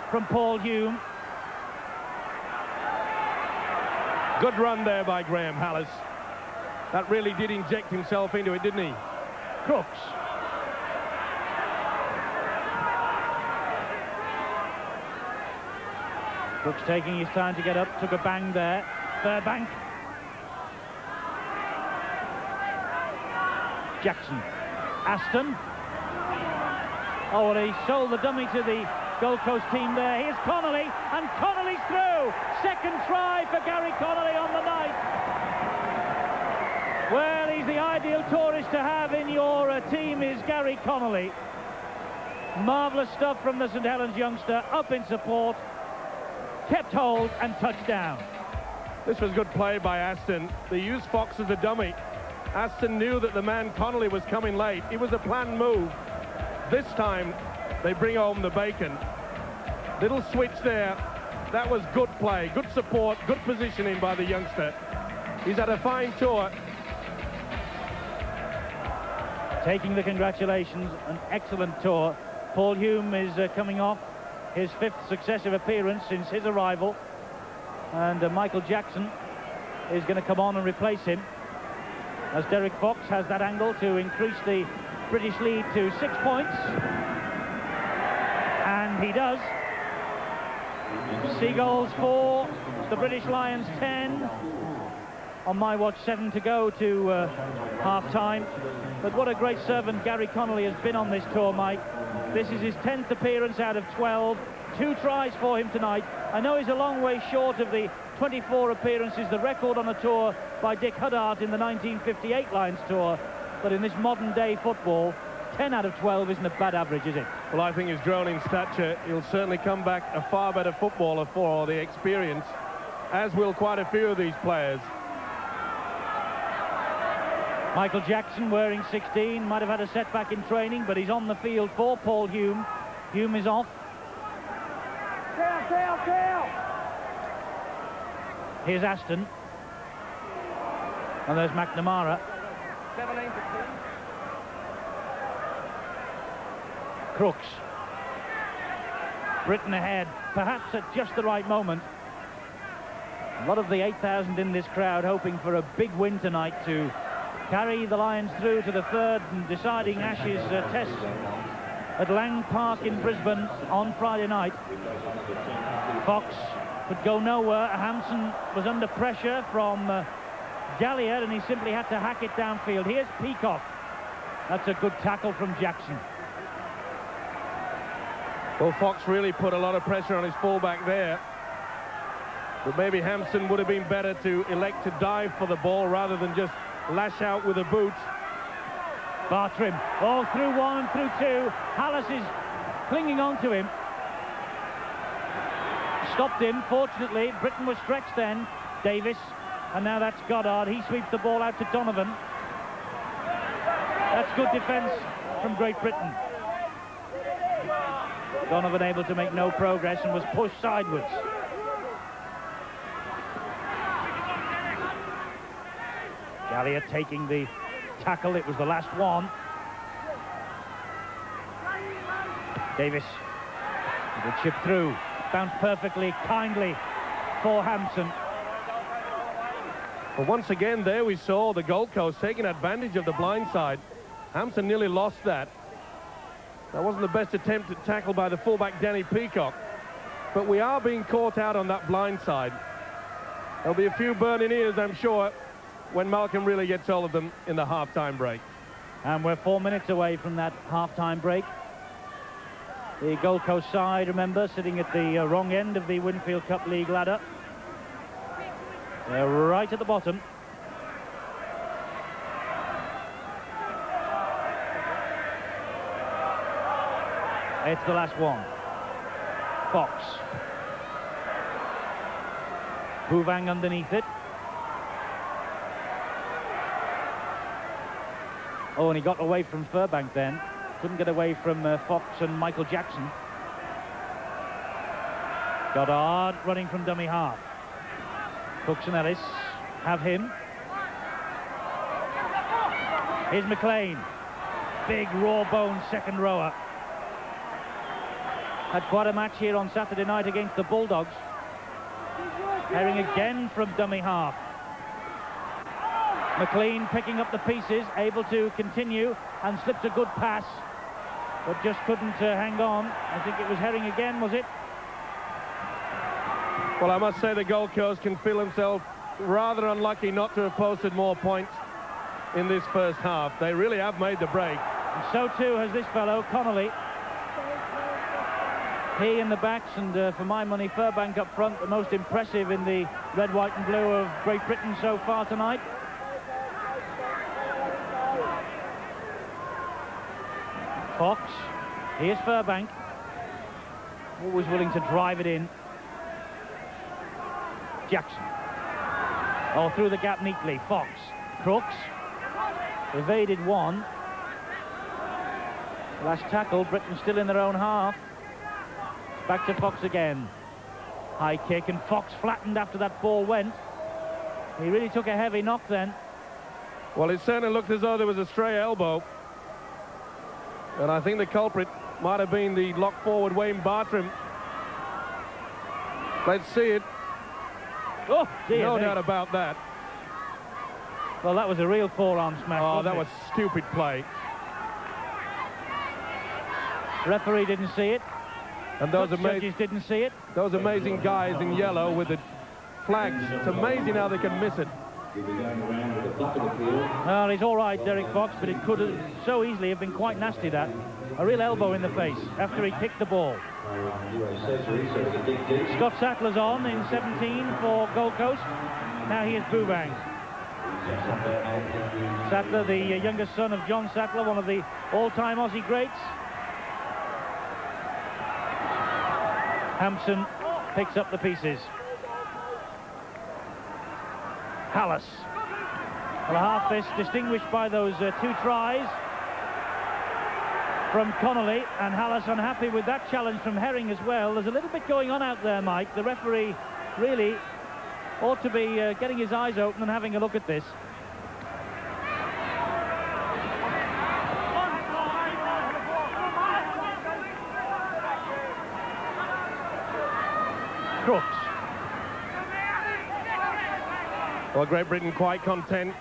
from Paul Hume. Good run there by Graham Hallis. That really did inject himself into it, didn't he? Crooks. Crooks taking his time to get up. Took a bang there. Fairbank. Jackson. Aston. Oh, well, he sold the dummy to the Gold Coast team there. Here's Connolly, and Connolly's through. Second try for Gary Connolly on the night. Well, he's the ideal tourist to have in your team, is Gary Connolly. Marvellous stuff from the St Helens youngster, up in support, kept hold and touchdown. This was good play by Aston. They used Fox as a dummy. Aston knew that the man Connolly was coming late. It was a planned move. This time, they bring home the bacon. Little switch there. That was good play, good support, good positioning by the youngster. He's had a fine tour. Taking the congratulations, an excellent tour. Paul Hume is coming off his 5th successive appearance since his arrival. And Michael Jackson is going to come on and replace him, as Derek Fox has that angle to increase the British lead to 6 points. And he does. Seagulls 4, the British Lions 10. On my watch, 7 to go to half-time. But what a great servant Gary Connolly has been on this tour, Mike. This is his 10th appearance out of 12. 2 tries for him tonight. I know he's a long way short of the 24 appearances, the record on a tour by Dick Huddart in the 1958 Lions tour. But in this modern-day football, 10 out of 12 isn't a bad average, is it? Well, I think he's grown in stature. He'll certainly come back a far better footballer for the experience, as will quite a few of these players. Michael Jackson wearing 16, might have had a setback in training, but he's on the field for Paul Hume. Hume is off. Here's Aston. And there's McNamara. Crooks. Britain ahead, perhaps at just the right moment. A lot of the 8,000 in this crowd hoping for a big win tonight to carry the Lions through to the 3rd and deciding Ashes test at Lang Park in Brisbane on Friday night. Fox could go nowhere. Hampson was under pressure from Galliard, and he simply had to hack it downfield. Here's Peacock. That's a good tackle from Jackson. Well, Fox really put a lot of pressure on his fullback there. But maybe Hampson would have been better to elect to dive for the ball rather than just lash out with a boot. Bartrim, all through 1 and through 2. Hallis is clinging on to him. Stopped him, fortunately. Britain was stretched then. Davis, and now that's Goddard. He sweeps the ball out to Donovan. That's good defence from Great Britain. Donovan able to make no progress and was pushed sideways. Galliard taking the tackle. It was the last one. Davis, the chip through, bounced perfectly, kindly for Hampson. But once again, there we saw the Gold Coast taking advantage of the blind side. Hampson nearly lost that. That wasn't the best attempt at tackle by the fullback, Danny Peacock. But we are being caught out on that blind side. There'll be a few burning ears, I'm sure, when Malcolm really gets hold of them in the half-time break. And we're 4 minutes away from that half-time break. The Gold Coast side, remember, sitting at the wrong end of the Winfield Cup League ladder. They're right at the bottom. It's the last one. Fox. Bouvang underneath it. Oh, and he got away from Fairbank then. Couldn't get away from Fox and Michael Jackson. Goddard running from dummy half. Cooks and Ellis have him. Here's McLean. Big raw-boned second rower. Had quite a match here on Saturday night against the Bulldogs. Herring again from dummy half. McLean picking up the pieces, able to continue, and slips a good pass, but just couldn't hang on. I think it was Herring again, was it? Well, I must say the Gold Coast can feel himself rather unlucky not to have posted more points in this first half. They really have made the break. And so too has this fellow, Connolly. He in the backs, and for my money, Furbank up front, the most impressive in the red, white and blue of Great Britain so far tonight. Fox. Here's Furbank. Always willing to drive it in. Jackson. Oh, through the gap neatly. Fox. Crooks. Evaded one. Last tackle, Britain still in their own half. Back to Fox again. High kick, and Fox flattened after that ball went. He really took a heavy knock then. Well, it certainly looked as though there was a stray elbow. And I think the culprit might have been the lock-forward Wayne Bartram. Let's see it. Oh, dear No me. doubt about that. Well, that was a real forearm smash. Oh, wasn't that it? was stupid play. Referee didn't see it. And those Judges didn't see it. those amazing guys in yellow with the flags. It's amazing how they can miss it. Well, he's all right, Derek Fox, but it could have so easily have been quite nasty, that. A real elbow in the face after he kicked the ball. Scott Sattler's on in 17 for Gold Coast. Now here's Boobang. Sattler, the youngest son of John Sattler, one of the all-time Aussie greats. Hampson picks up the pieces. Hallis. Well, a half this distinguished by those 2 tries from Connolly, and Hallis unhappy with that challenge from Herring as well. There's a little bit going on out there, Mike. The referee really ought to be getting his eyes open and having a look at this. Crooks. Well, Great Britain quite content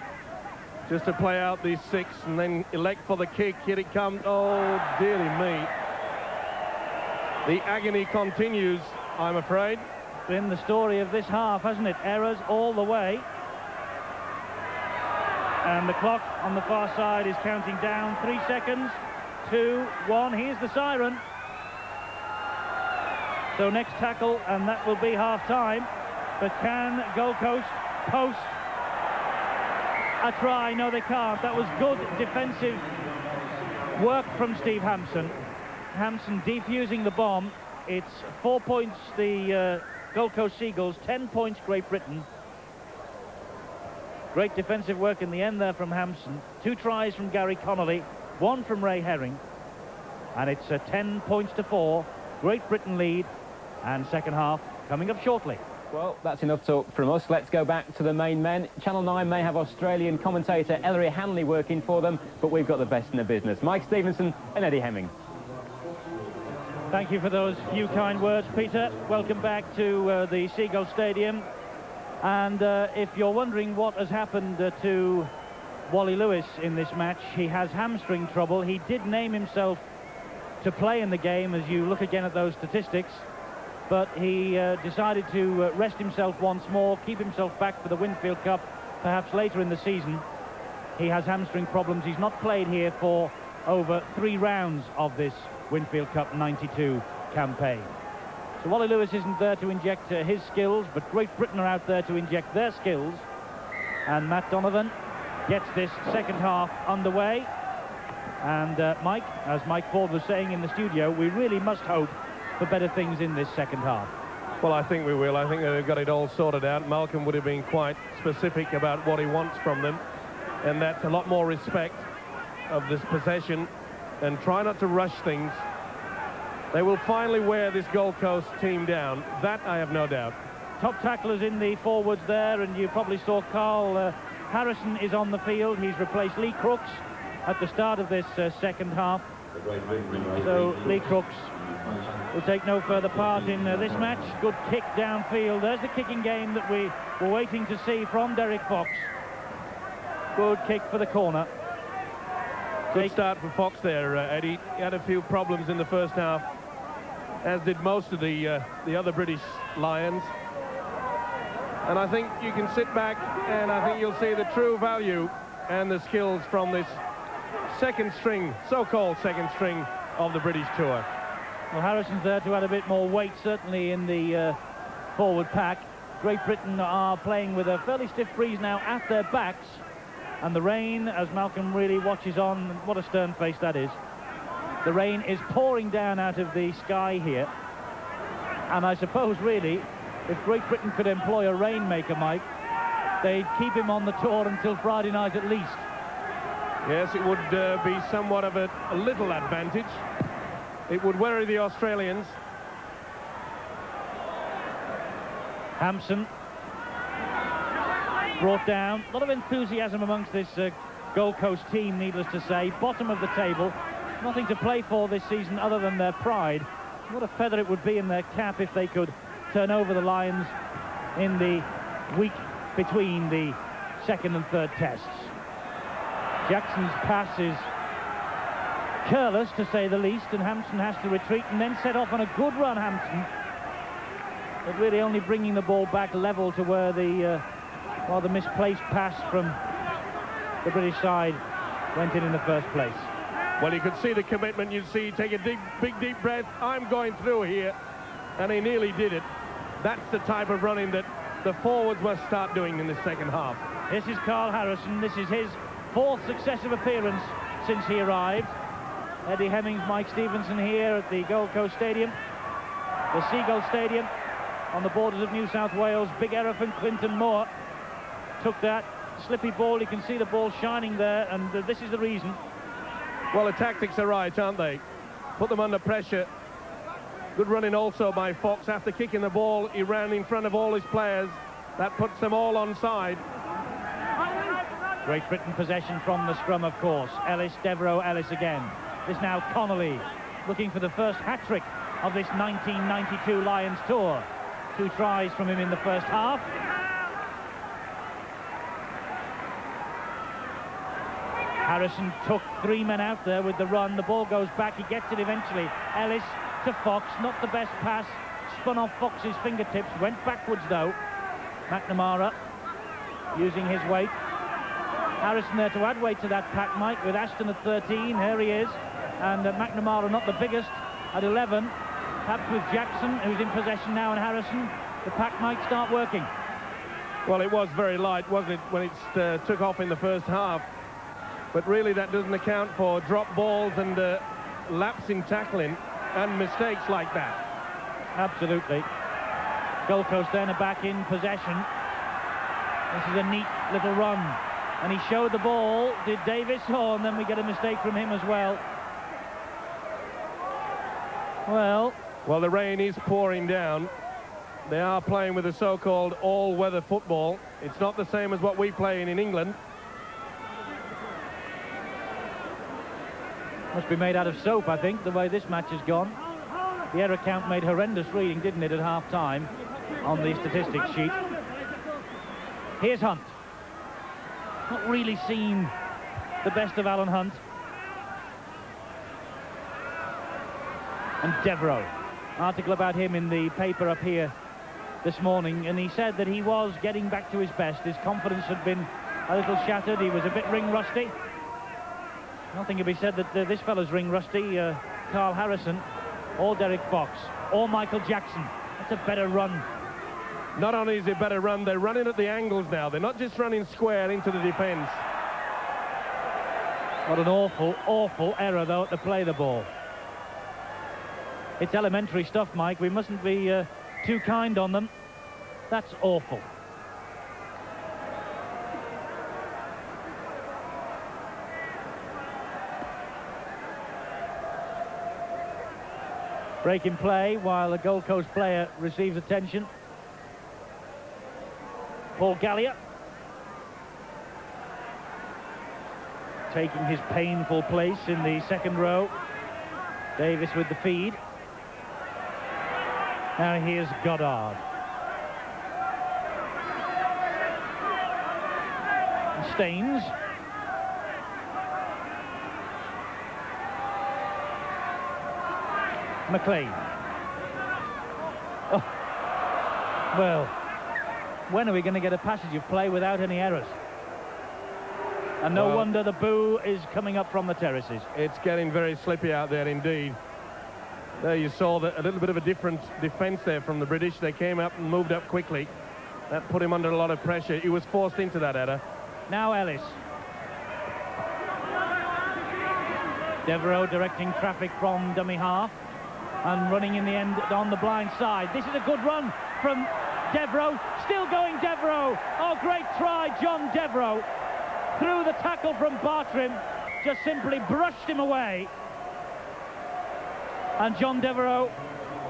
just to play out these 6 and then elect for the kick. Here it comes. Oh, dearly me. The agony continues, I'm afraid. Been the story of this half, hasn't it? Errors all the way. And the clock on the far side is counting down. 3 seconds, 2, 1. Here's the siren. So next tackle, and that will be half-time. But can Gold Coast post a try? No, they can't. That was good defensive work from Steve Hampson. Hampson defusing the bomb. It's 4 points, the Gold Coast Seagulls, 10 points Great Britain. Great defensive work in the end there from Hampson. 2 tries from Gary Connolly, 1 from Ray Herring. And it's 10 points to 4. Great Britain lead, and second half coming up shortly. Well, that's enough talk from us. Let's go back to the main men. Channel 9 may have Australian commentator Ellery Hanley working for them, but we've got the best in the business. Mike Stevenson and Eddie Hemming. Thank you for those few kind words, Peter. Welcome back to the Seagull Stadium. And if you're wondering what has happened to Wally Lewis in this match, he has hamstring trouble. He did name himself to play in the game, as you look again at those statistics. But he decided to rest himself once more, keep himself back for the Winfield Cup, perhaps later in the season. He has hamstring problems. He's not played here for over 3 rounds of this Winfield Cup 92 campaign. So Wally Lewis isn't there to inject his skills, but Great Britain are out there to inject their skills. And Matt Donovan gets this second half underway. And Mike, as Mike Ford was saying in the studio, we really must hope for better things in this second half. Well, I think we will. I think they've got it all sorted out. Malcolm would have been quite specific about what he wants from them, and that's a lot more respect of this possession and try not to rush things. They will finally wear this Gold Coast team down. That I have no doubt. Top tacklers in the forwards there, and you probably saw Carl Harrison is on the field. He's replaced Lee Crooks at the start of this second half. So Lee Crooks will take no further part in this match. Good kick downfield. There's the kicking game that we were waiting to see from Derek Fox. Good kick for the corner. Good start for Fox there, Eddie. He had a few problems in the first half, as did most of the other British Lions. And I think you can sit back and I think you'll see the true value and the skills from this second string, so-called second string of the British tour. Well, Harrison's there to add a bit more weight, certainly in the forward pack. Great Britain are playing with a fairly stiff breeze now at their backs. And the rain, as Malcolm really watches on, what a stern face that is. The rain is pouring down out of the sky here. And I suppose, really, if Great Britain could employ a rainmaker, Mike, they'd keep him on the tour until Friday night at least. Yes, it would be somewhat of a little advantage. It would worry the Australians. Hampson brought down. A lot of enthusiasm amongst this Gold Coast team, needless to say. Bottom of the table. Nothing to play for this season other than their pride. What a feather it would be in their cap if they could turn over the Lions in the week between the second and third tests. Jackson's pass is careless, to say the least, and Hampson has to retreat and then set off on a good run, Hampson. But really only bringing the ball back level to where the rather misplaced pass from the British side went in the first place. Well, you could see the commitment. You see, take a big deep breath. I'm going through here. And he nearly did it. That's the type of running that the forwards must start doing in the second half. This is Carl Harrison. This is his fourth successive appearance since he arrived. Eddie Hemmings, Mike Stevenson here at the Gold Coast Stadium. The Seagulls Stadium on the borders of New South Wales. Big error from Clinton Moore. Took that slippy ball. You can see the ball shining there, and this is the reason. Well, the tactics are right, aren't they? Put them under pressure. Good running also by Fox. After kicking the ball, he ran in front of all his players. That puts them all onside. Great Britain possession from the scrum, of course. Ellis, Devereux, Ellis again. This now Connolly, looking for the first hat-trick of this 1992 Lions tour. 2 tries from him in the first half. Harrison took 3 men out there with the run. The ball goes back. He gets it eventually. Ellis to Fox. Not the best pass. Spun off Fox's fingertips. Went backwards, though. McNamara using his weight. Harrison there to add weight to that pack, Mike, with Ashton at 13. Here he is. And McNamara not the biggest at 11. Perhaps with Jackson, who's in possession now, and Harrison, the pack might start working. Well, it was very light, wasn't it, when it took off in the first half. But really that doesn't account for drop balls and lapse in tackling and mistakes like that. Absolutely. Gold Coast then are back in possession. This is a neat little run. And he showed the ball, did Davis, and then we get a mistake from him as well. Well, the rain is pouring down. They are playing with the so-called all-weather football. It's not the same as what we play in England. Must be made out of soap, I think, the way this match has gone. The error count made horrendous reading, didn't it, at half-time on the statistics sheet. Here's Hunt. Not really seen the best of Alan Hunt. And Devereux. Article about him in the paper up here this morning, and he said that he was getting back to his best. His confidence had been a little shattered. He was a bit ring rusty. Nothing can be said that this fella's ring rusty, Carl Harrison, or Derek Fox, or Michael Jackson. That's a better run. Not only is it a better run, they're running at the angles now. They're not just running square into the defence. What an awful, awful error, though, to play the ball. It's elementary stuff, Mike. We mustn't be too kind on them. That's awful. Break in play while a Gold Coast player receives attention. Paul Gallia taking his painful place in the second row. Davis with the feed. Now here's Goddard. Staines. McLean. Oh. Well, when are we going to get a passage of play without any errors? And no wonder the boo is coming up from the terraces. It's getting very slippy out there indeed. There you saw a little bit of a different defence there from the British. They came up and moved up quickly. That put him under a lot of pressure. He was forced into that header. Now Ellis. Devereux directing traffic from dummy half and running in the end on the blind side. This is a good run from Devereux. Still going Devereux. Oh, great try, John Devereux. Through the tackle from Bartrim, just simply brushed him away. And John Devereux,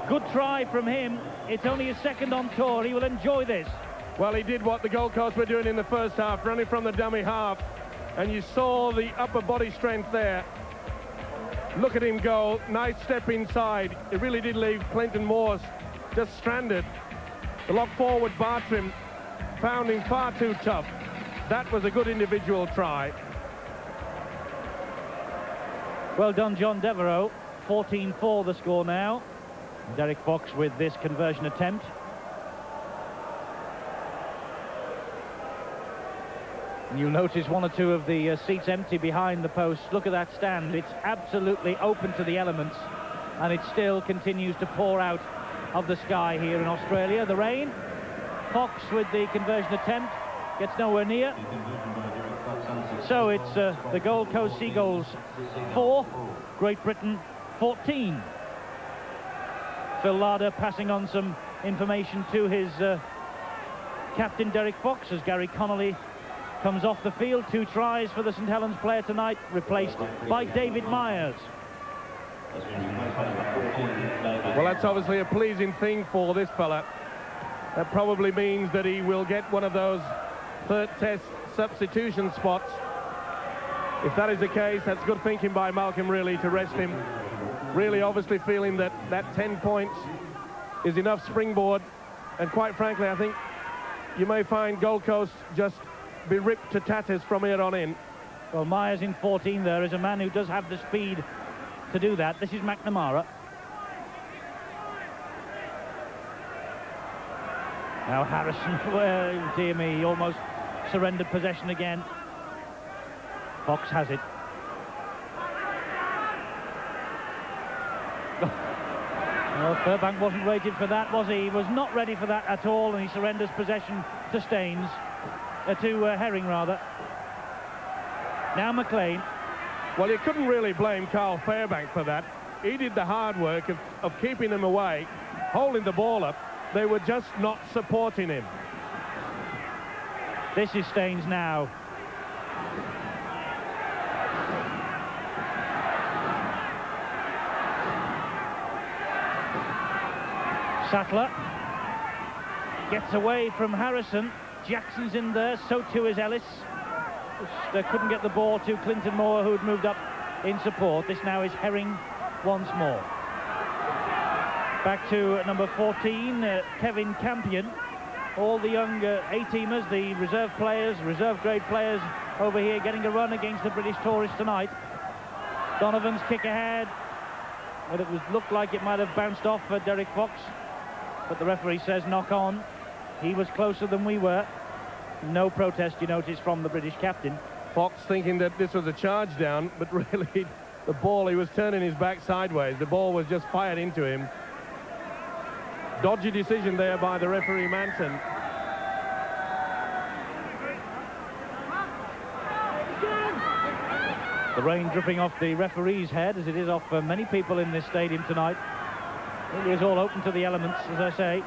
good try from him. It's only his second on tour. He will enjoy this. Well, he did what the Gold Coast were doing in the first half, running from the dummy half. And you saw the upper body strength there. Look at him go. Nice step inside. It really did leave Clinton Morse just stranded. The lock forward Bartrim found him far too tough. That was a good individual try. Well done, John Devereux. 14-4 the score now. Derek Fox with this conversion attempt. And you'll notice one or two of the seats empty behind the posts. Look at that stand. It's absolutely open to the elements, and it still continues to pour out of the sky here in Australia. The rain. Fox with the conversion attempt. Gets nowhere near. So it's the Gold Coast Seagulls 4, Great Britain 14. Phil Larder passing on some information to his captain Derek Fox as Gary Connolly comes off the field. 2 tries for the St Helens player tonight, replaced by David Myers. Well, that's obviously a pleasing thing for this fella. That probably means that he will get one of those third test substitution spots. If that is the case, that's good thinking by Malcolm, really, to rest him. Really, obviously feeling that 10 points is enough springboard. And quite frankly, I think you may find Gold Coast just be ripped to tatters from here on in. Well, Myers in 14 there is a man who does have the speed to do that. This is McNamara. Now Harrison, well, dear me, he almost surrendered possession again. Fox has it. Well, Furbank wasn't rated for that, was he? He was not ready for that at all, and he surrenders possession to Staines. To Herring, rather. Now McLean. Well, you couldn't really blame Carl Fairbank for that. He did the hard work of keeping them away, holding the ball up. They were just not supporting him. This is Staines now. Sattler gets away from Harrison. Jackson's in there, so too is Ellis. Just couldn't get the ball to Clinton Moore, who had moved up in support. This now is Herring once more. Back to number 14, Kevin Campion. All the young A-teamers, the reserve players, reserve grade players over here getting a run against the British tourists tonight. Donovan's kick ahead, but it looked like it might have bounced off Derek Fox, but the referee says knock on. He was closer than we were. No protest, you notice, from the British captain. Fox thinking that this was a charge down, but really the ball, he was turning his back sideways. The ball was just fired into him. Dodgy decision there by the referee Manson. The rain dripping off the referee's head, as it is off many people in this stadium tonight. It is all open to the elements, as I say.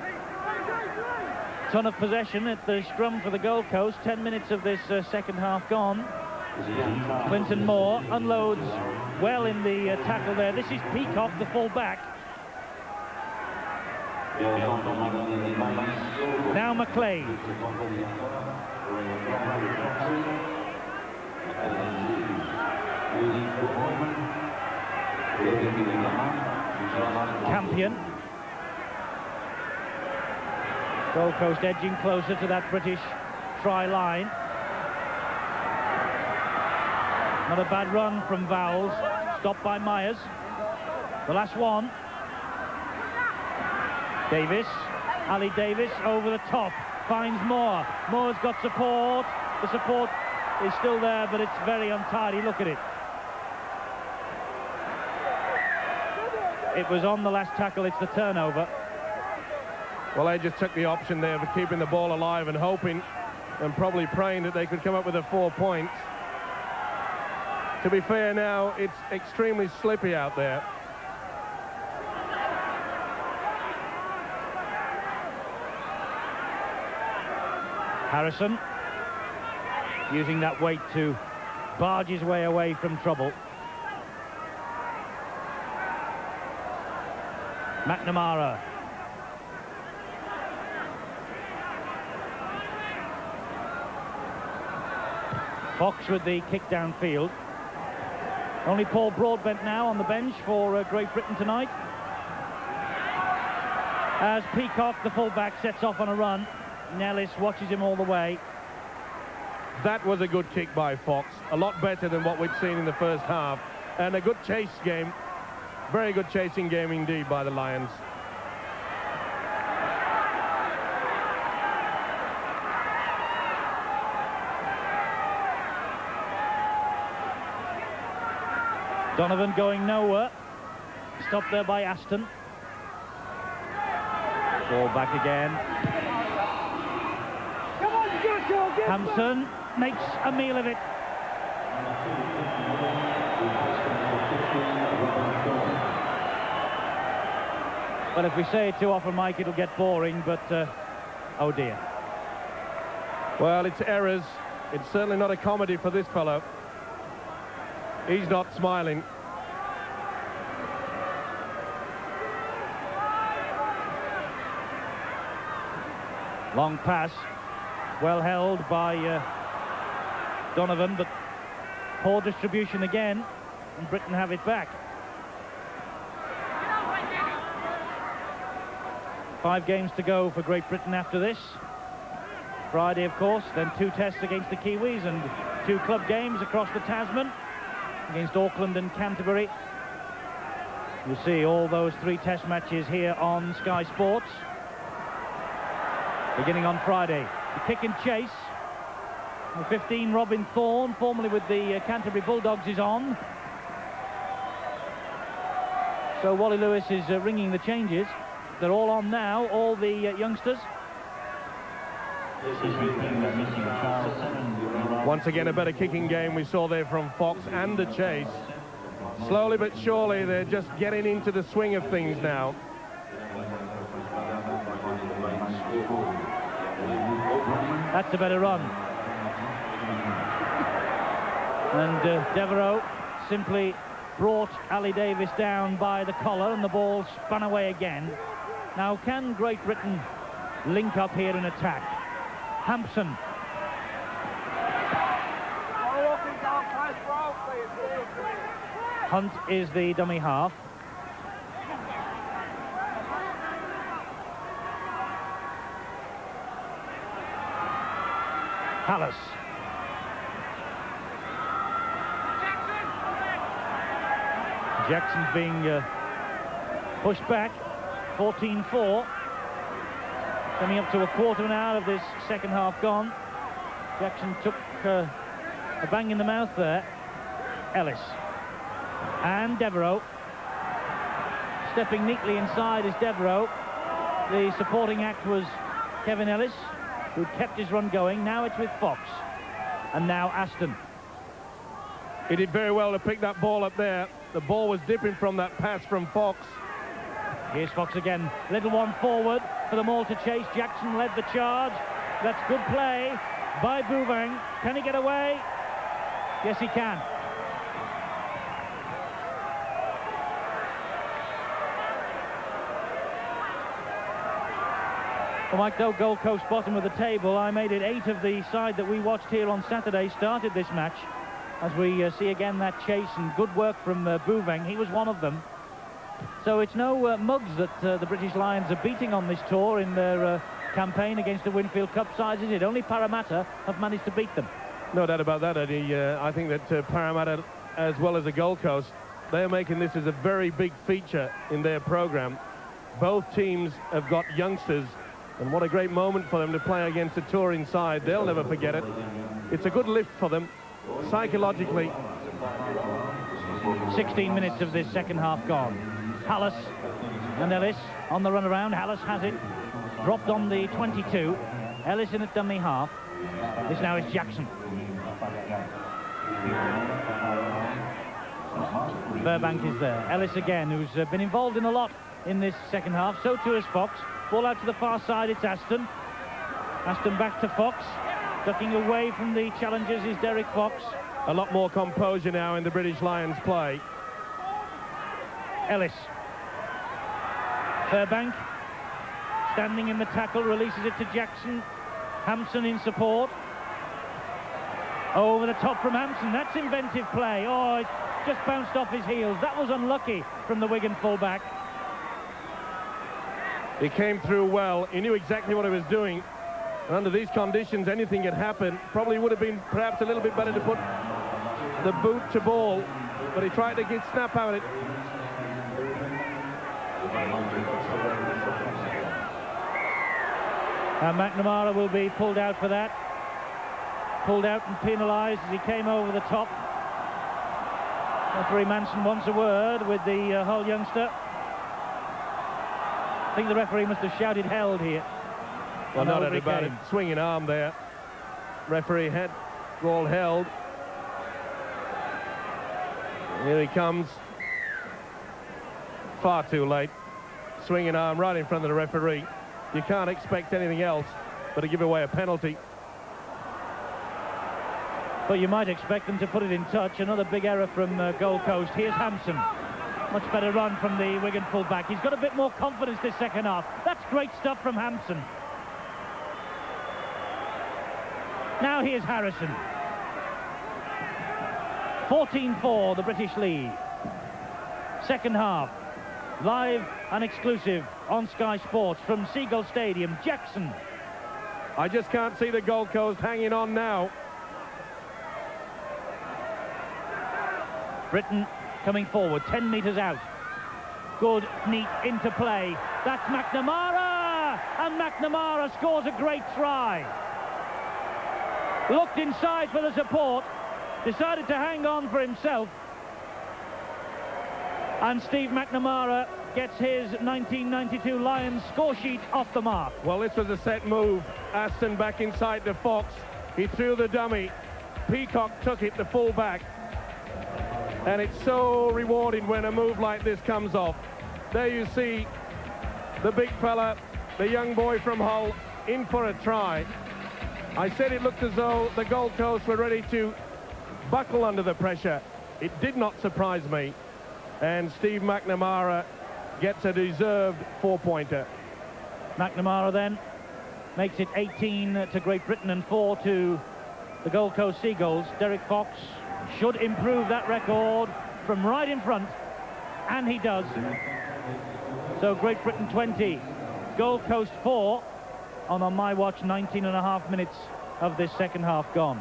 Ton of possession at the scrum for the Gold Coast. 10 minutes of this second half gone. Clinton Moore unloads well in the tackle there. This is Peacock, the full back. Now McLean. Campion. Gold Coast edging closer to that British try line. Not a bad run from Vowles. Stopped by Myers. The last one. Davis. Ali Davis over the top. Finds Moore. Moore's got support. The support is still there, but it's very untidy. Look at it. It was on the last tackle. It's the turnover. Well, they just took the option there for keeping the ball alive and hoping and probably praying that they could come up with the 4 points. To be fair now, it's extremely slippy out there. Harrison using that weight to barge his way away from trouble. McNamara. Fox with the kick downfield. Only Paul Broadbent now on the bench for Great Britain tonight. As Peacock, the fullback, sets off on a run. Nellis watches him all the way. That was a good kick by Fox. A lot better than what we'd seen in the first half. And a good chase game. Very good chasing game indeed by the Lions. Donovan going nowhere. Stopped there by Aston. Ball back again. Hampson makes a meal of it. Well, if we say it too often, Mike, it'll get boring, but oh dear. Well, it's errors. It's certainly not a comedy for this fellow. He's not smiling. Long pass, well held by Donovan, but poor distribution again, and Britain have it back. 5 games to go for Great Britain after this. Friday, of course, then 2 tests against the Kiwis and 2 club games across the Tasman against Auckland and Canterbury. You'll see all those 3 test matches here on Sky Sports. Beginning on Friday. The kick and chase. The 15, Robin Thorne, formerly with the Canterbury Bulldogs, is on. So Wally Lewis is ringing the changes. They're all on now, all the youngsters. Once again, a better kicking game we saw there from Fox and the chase. Slowly but surely, they're just getting into the swing of things now. That's a better run. And Devereux simply brought Ali Davis down by the collar, and the ball spun away again. Now, can Great Britain link up here in attack? Hampson. Hunt is the dummy half. Hallis. Jackson's being pushed back. 14-4. Coming up to a quarter of an hour of this second half gone. Jackson took a bang in the mouth there. Ellis. And Devereux. Stepping neatly inside is Devereux. The supporting act was Kevin Ellis, who kept his run going. Now it's with Fox. And now Aston. He did very well to pick that ball up there. The ball was dipping from that pass from Fox. Here's Fox again. Little one forward for them all to chase. Jackson led the charge. That's good play by Bouvang. Can he get away? Yes, he can. Well, Mike, though Gold Coast bottom of the table, I made it 8 of the side that we watched here on Saturday started this match. As we see again that chase and good work from Bouveng, he was one of them. So it's no mugs that the British Lions are beating on this tour in their campaign against the Winfield Cup sides, is it? Only Parramatta have managed to beat them. No doubt about that, Eddie. I think that Parramatta, as well as the Gold Coast, they're making this as a very big feature in their program. Both teams have got youngsters, and what a great moment for them to play against a touring side. They'll never forget it. It's a good lift for them psychologically. 16 minutes of this second half gone. Hallis and Ellis on the run around. Hallis has it, dropped on the 22. Ellis in at dummy half. This now is Jackson. Burbank is there. Ellis again, who's been involved in a lot in this second half. So too is Fox. Ball out to the far side, it's Aston. Aston back to Fox. Ducking away from the challengers is Derek Fox. A lot more composure now in the British Lions play. Ellis. Burbank standing in the tackle, releases it to Jackson. Hampson in support. Over the top from Hampson. That's inventive play. Oh, it just bounced off his heels. That was unlucky from the Wigan fullback. He came through well. He knew exactly what he was doing. And under these conditions, anything could happen. Probably would have been perhaps a little bit better to put the boot to ball, but he tried to get snap out of it. And McNamara will be pulled out for that. Pulled out and penalised as he came over the top. Referee Manson wants a word with the Hull youngster. I think the referee must have shouted held here. Well, not about it. Swinging arm there. Referee had ball held. Here he comes. Far too late. Swinging arm right in front of the referee. You can't expect anything else but to give away a penalty. But you might expect them to put it in touch. Another big error from Gold Coast. Here's Hampson. Much better run from the Wigan fullback. He's got a bit more confidence this second half. That's great stuff from Hampson. Now here's Harrison. 14-4, the British lead. Second half, live and exclusive on Sky Sports from Seagulls Stadium. Jackson. I just can't see the Gold Coast hanging on now. Britain coming forward, 10 metres out. Good, neat interplay. That's McNamara! And McNamara scores a great try. Looked inside for the support, decided to hang on for himself. And Steve McNamara gets his 1992 Lions score sheet off the mark. Well, this was a set move. Aston back inside to Fox. He threw the dummy. Peacock took it, the full-back. And it's so rewarding when a move like this comes off. There you see the big fella, the young boy from Hull, in for a try. I said it looked as though the Gold Coast were ready to buckle under the pressure. It did not surprise me. And Steve McNamara gets a deserved four-pointer. McNamara then makes it 18 to Great Britain and 4 to the Gold Coast Seagulls. Derek Fox should improve that record from right in front, and he does. So Great Britain 20, Gold Coast 4, on my watch 19.5 minutes of this second half gone.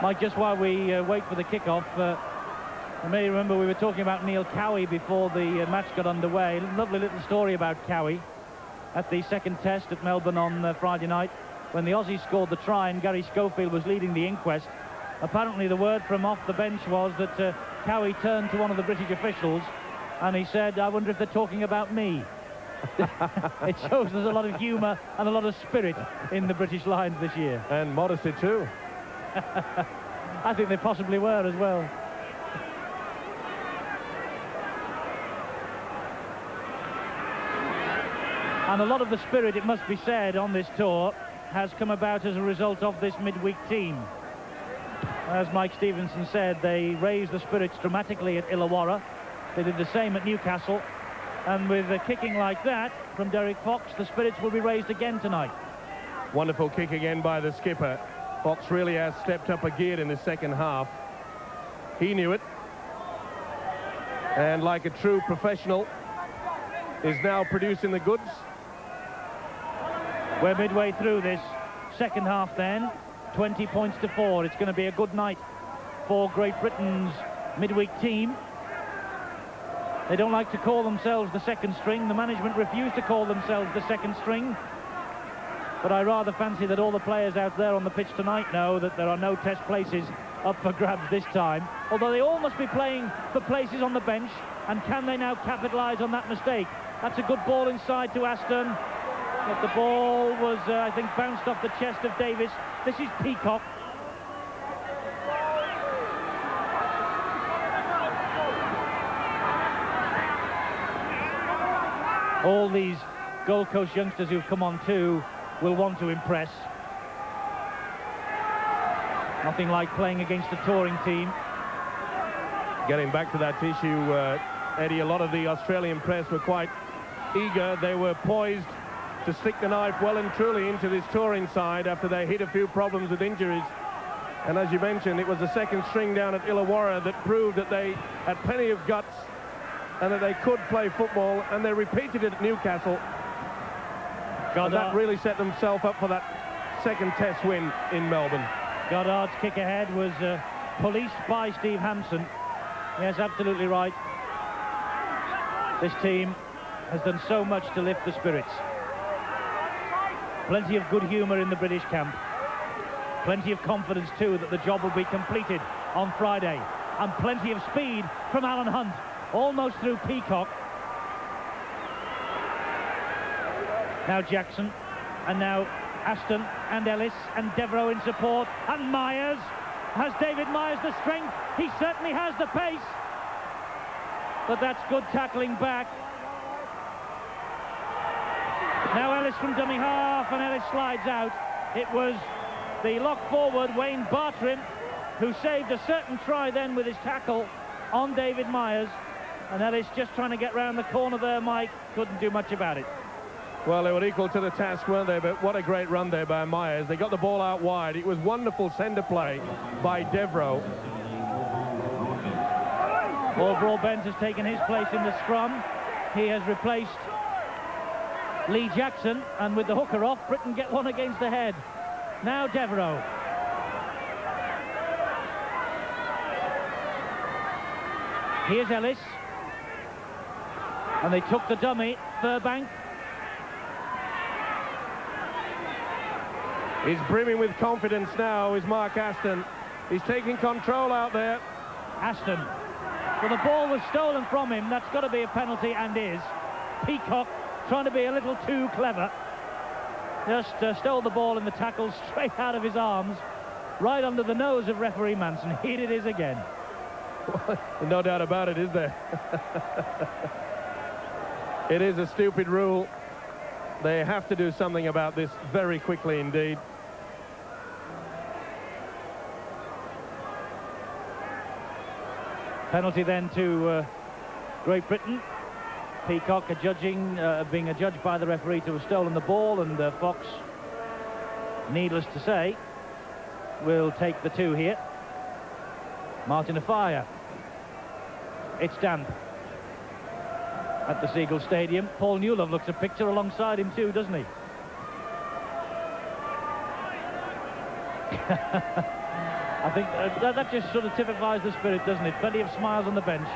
Mike, just while we wait for the kickoff, you may remember we were talking about Neil Cowie before the match got underway. Lovely little story about Cowie at the second test at Melbourne on Friday night, when the Aussies scored the try and Gary Schofield was leading the inquest. Apparently the word from off the bench was that Cowie turned to one of the British officials and he said, "I wonder if they're talking about me." It shows there's a lot of humour and a lot of spirit in the British Lions this year. And modesty too. I think they possibly were as well. And a lot of the spirit, it must be said, on this tour has come about as a result of this midweek team. As Mike Stevenson said, they raised the spirits dramatically at Illawarra. They did the same at Newcastle. And with a kicking like that from Derek Fox, the spirits will be raised again tonight. Wonderful kick again by the skipper. Fox really has stepped up a gear in the second half. He knew it. And like a true professional, is now producing the goods. We're midway through this second half then. 20 points to 4. It's going to be a good night for Great Britain's midweek team. They don't like to call themselves the second string. The management refuse to call themselves the second string. But I rather fancy that all the players out there on the pitch tonight know that there are no test places up for grabs this time. Although they all must be playing for places on the bench. And can they now capitalise on that mistake? That's a good ball inside to Aston. But the ball was, I think, bounced off the chest of Davis. This is Peacock. All these Gold Coast youngsters who've come on too will want to impress. Nothing like playing against a touring team. Getting back to that issue, Eddie, a lot of the Australian press were quite eager. They were poised to stick the knife well and truly into this touring side after they hit a few problems with injuries. And as you mentioned, it was the second string down at Illawarra that proved that they had plenty of guts and that they could play football, and they repeated it at Newcastle. And that really set themselves up for that second test win in Melbourne. Goddard's kick ahead was policed by Steve Hampson. Yes, absolutely right. This team has done so much to lift the spirits. Plenty of good humour in the British camp. Plenty of confidence too that the job will be completed on Friday. And plenty of speed from Alan Hunt. Almost through Peacock. Now Jackson, and now Aston and Ellis and Devereux in support, and Myers. Has David Myers the strength? He certainly has the pace. But that's good tackling back. Now Ellis from dummy half, and Ellis slides out. It was the lock forward, Wayne Bartrim, who saved a certain try then with his tackle on David Myers. And Ellis just trying to get round the corner there, Mike. Couldn't do much about it. Well, they were equal to the task, weren't they? But what a great run there by Myers. They got the ball out wide. It was wonderful centre play by Devereux. Paul Broadbent has taken his place in the scrum. He has replaced Lee Jackson. And with the hooker off, Britain get one against the head. Now Devereux. Here's Ellis. And they took the dummy, Furbank. He's brimming with confidence now, is Mark Aston. He's taking control out there. Aston. Well, the ball was stolen from him. That's got to be a penalty, and is. Peacock trying to be a little too clever. Just stole the ball in the tackle straight out of his arms, right under the nose of referee Manson. Here it is again. No doubt about it, is there? It is a stupid rule. They have to do something about this very quickly indeed. Penalty then to Great Britain. Peacock being adjudged by the referee to have stolen the ball, and Fox, needless to say, will take the two here. Martin afire. It's damp at the Seagulls Stadium. Paul Newlove looks a picture alongside him too, doesn't he? I think that just sort of typifies the spirit, doesn't it? Plenty of smiles on the bench.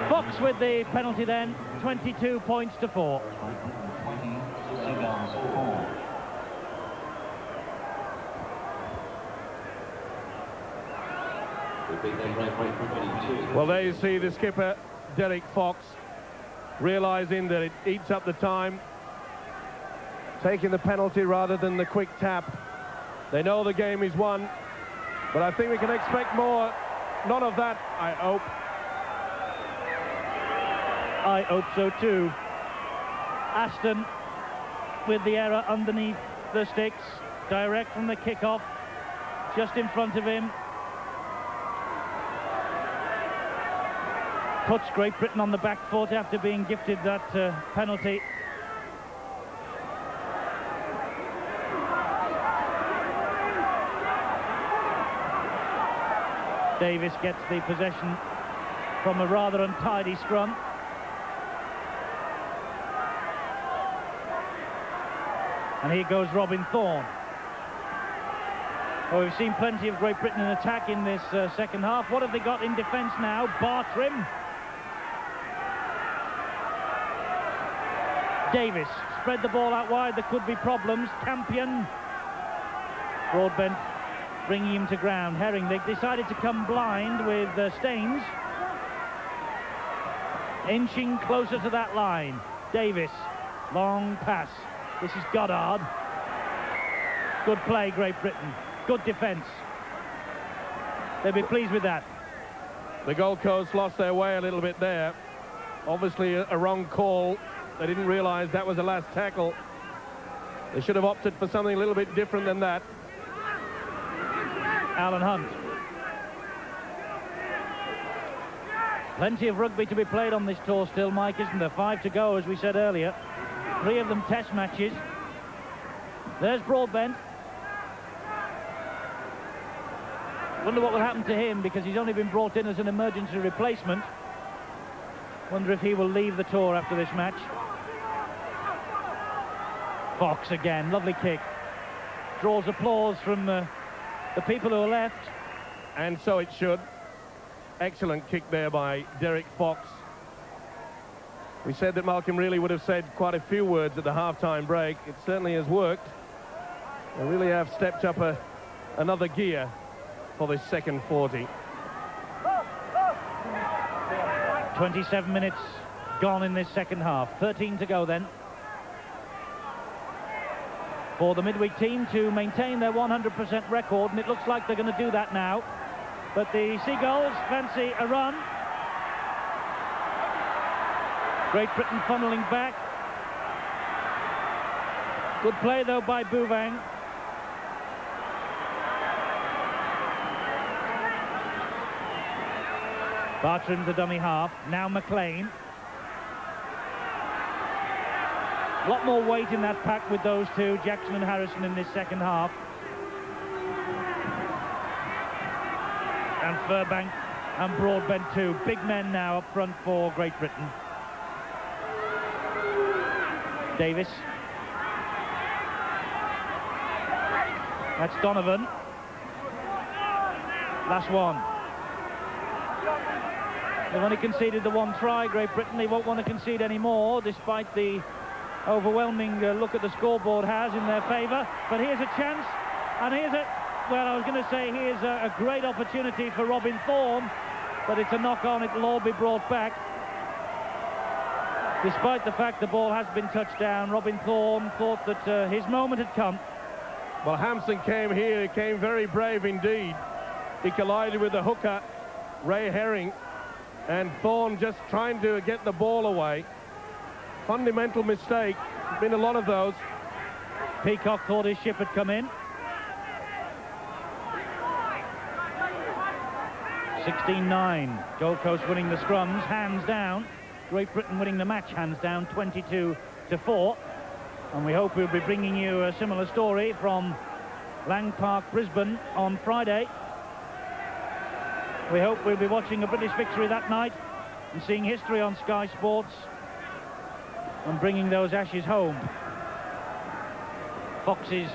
Fox with the penalty then, 22 points to 4. Seagulls 4. Well, there you see the skipper, Derek Fox, realising that it eats up the time, taking the penalty rather than the quick tap. They know the game is won, but I think we can expect more. None of that, I hope. I hope so too. Aston with the error underneath the sticks, direct from the kickoff, just in front of him. puts Great Britain on the back foot after being gifted that penalty. Davis gets the possession from a rather untidy scrum. And here goes Robin Thorne. Well, we've seen plenty of Great Britain in attack in this second half. What have they got in defence now? Bartrim. Davis spread the ball out wide. There could be problems. Campion. Broadbent bringing him to ground. Herring, they decided to come blind with Staines. Inching closer to that line. Davis. Long pass. This is Goddard. Good play, Great Britain. Good defence. They'll be pleased with that. The Gold Coast lost their way a little bit there. Obviously a wrong call. They didn't realise that was the last tackle. They should have opted for something a little bit different than that. Alan Hunt. Plenty of rugby to be played on this tour still, Mike, isn't there? 5 to go, as we said earlier. 3 of them test matches. There's Broadbent. Wonder what will happen to him, because he's only been brought in as an emergency replacement. Wonder if he will leave the tour after this match. Fox again, lovely kick. Draws applause from the people who are left. And so it should. Excellent kick there by Derek Fox. We said that Malcolm really would have said quite a few words at the half-time break. It certainly has worked. They really have stepped up another gear for this second 40. 27 minutes gone in this second half. 13 to go then. For the midweek team to maintain their 100% record, and it looks like they're going to do that now. But the Seagulls fancy a run. Great Britain funneling back. Good play though by Bouvang. Bartram's a dummy half. Now McLean. A lot more weight in that pack with those two, Jackson and Harrison, in this second half. And Furbank and Broadbent too. Big men now up front for Great Britain. Davis. That's Donovan. Last one. They've only conceded the one try, Great Britain. They won't want to concede any more, despite the overwhelming look at the scoreboard has in their favour. But here's a chance, and here's a... Well, I was going to say here's a great opportunity for Robin Thorne, but it's a knock-on. It'll all be brought back. Despite the fact the ball has been touched down, Robin Thorne thought that his moment had come. Well, Hampson came here, came very brave indeed. He collided with the hooker, Ray Herring, and Thorne just trying to get the ball away. Fundamental mistake. There's been a lot of those. Peacock thought his ship had come in. 16-9. Gold Coast winning the scrums, hands down. Great Britain winning the match, hands down, 22-4. And we hope we'll be bringing you a similar story from Lang Park, Brisbane on Friday. We hope we'll be watching a British victory that night and seeing history on Sky Sports and bringing those ashes home. Fox's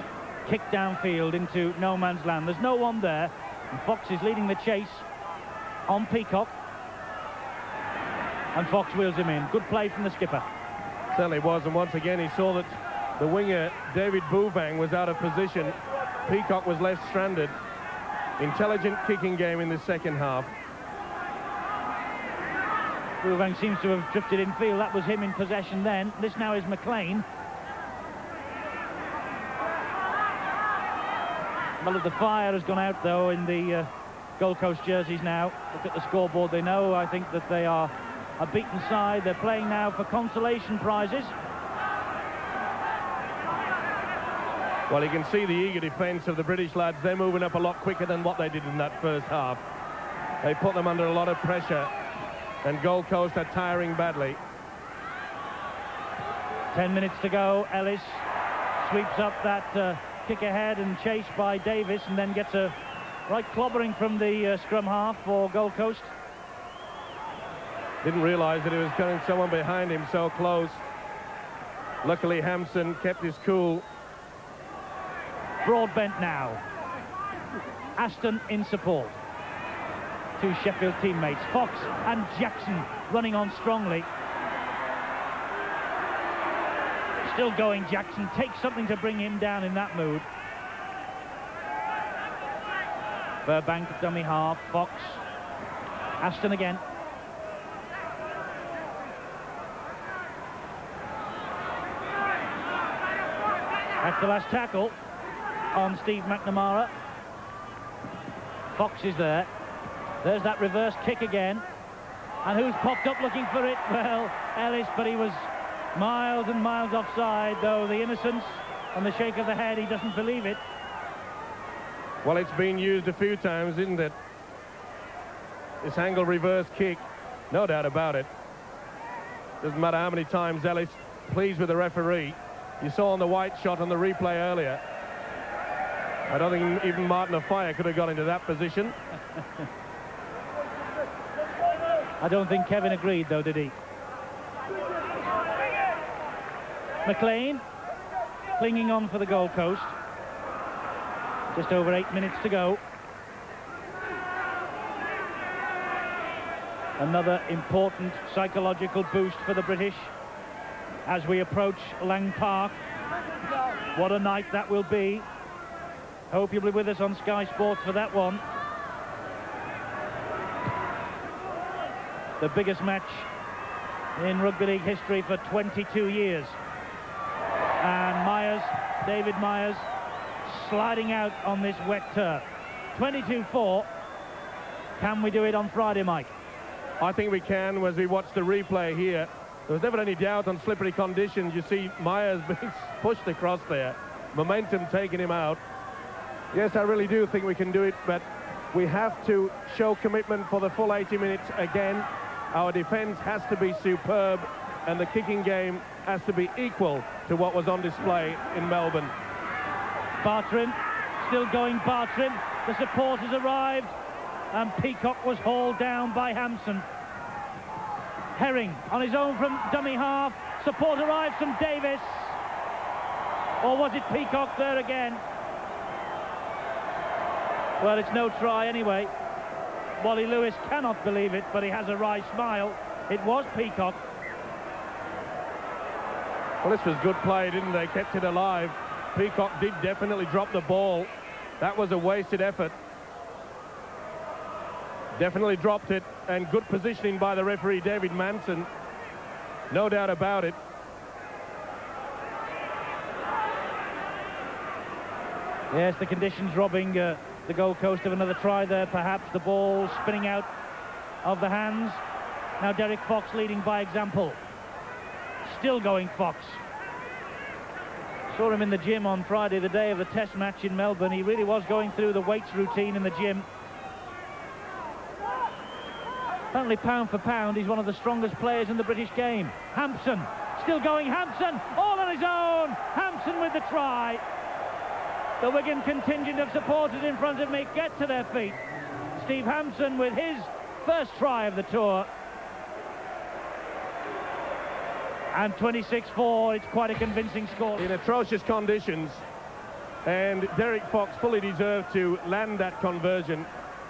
kick downfield into no man's land. There's no one there, and Fox is leading the chase on Peacock, and Fox wheels him in. Good play from the skipper. Certainly was, and once again he saw that the winger David Bouvang was out of position. Peacock was left stranded. Intelligent kicking game in the second half. Bouvang seems to have drifted in field. That was him in possession then. This now is McLean. Well, the fire has gone out though in the Gold Coast jerseys now. Look at the scoreboard. They know, I think, that they are a beaten side. They're playing now for consolation prizes. Well, you can see the eager defence of the British lads. They're moving up a lot quicker than what they did in that first half. They put them under a lot of pressure. And Gold Coast are tiring badly. 10 minutes to go. Ellis sweeps up that kick ahead and chased by Davis, and then gets a right clobbering from the scrum half for Gold Coast. Didn't realise that he was getting someone behind him so close. Luckily, Hampson kept his cool. Broadbent now. Aston in support. Two Sheffield teammates, Fox and Jackson, running on strongly. Still going, Jackson. Takes something to bring him down in that mood. Burbank, dummy half. Fox. Aston again. That's the last tackle on Steve McNamara. Fox is there. There's that reverse kick again. And who's popped up looking for it? Well, Ellis, but he was miles and miles offside, though the innocence and the shake of the head, he doesn't believe it. Well, it's been used a few times, isn't it? This angle reverse kick, no doubt about it. Doesn't matter how many times Ellis pleads with the referee. You saw on the white shot on the replay earlier. I don't think even Martin Offiah could have got into that position. I don't think Kevin agreed, though, did he? McLean clinging on for the Gold Coast. Just over 8 minutes to go. Another important psychological boost for the British as we approach Lang Park. What a night that will be. Hope you'll be with us on Sky Sports for that one. The biggest match in rugby league history for 22 years. And Myers, David Myers, sliding out on this wet turf. 22-4. Can we do it on Friday, Mike? I think we can. As we watch the replay here, there was never any doubt on slippery conditions. You see Myers being pushed across there. Momentum taking him out. Yes, I really do think we can do it, but we have to show commitment for the full 80 minutes again. Our defence has to be superb, and the kicking game has to be equal to what was on display in Melbourne. Bartrim, still going Bartrim. The supporters arrived, and Peacock was hauled down by Hampson. Herring on his own from dummy half. Support arrives from Davis. Or was it Peacock there again? Well, it's no try anyway. Wally Lewis cannot believe it, but he has a wry smile. It was Peacock. Well, this was good play, didn't they? Kept it alive. Peacock did definitely drop the ball. That was a wasted effort. Definitely dropped it, and good positioning by the referee, David Manson. No doubt about it. Yes, the conditions robbing the Gold Coast of another try there, perhaps. The ball spinning out of the hands. Now Derek Fox leading by example. Still going Fox. Saw him in the gym on Friday, the day of the test match in Melbourne. He really was going through the weights routine in the gym. Apparently, pound for pound, he's one of the strongest players in the British game. Hampson, still going Hampson, all on his own. Hampson with the try. The Wigan contingent of supporters in front of me get to their feet. Steve Hampson with his first try of the tour. And 26-4, it's quite a convincing score. In atrocious conditions, and Derek Fox fully deserved to land that conversion.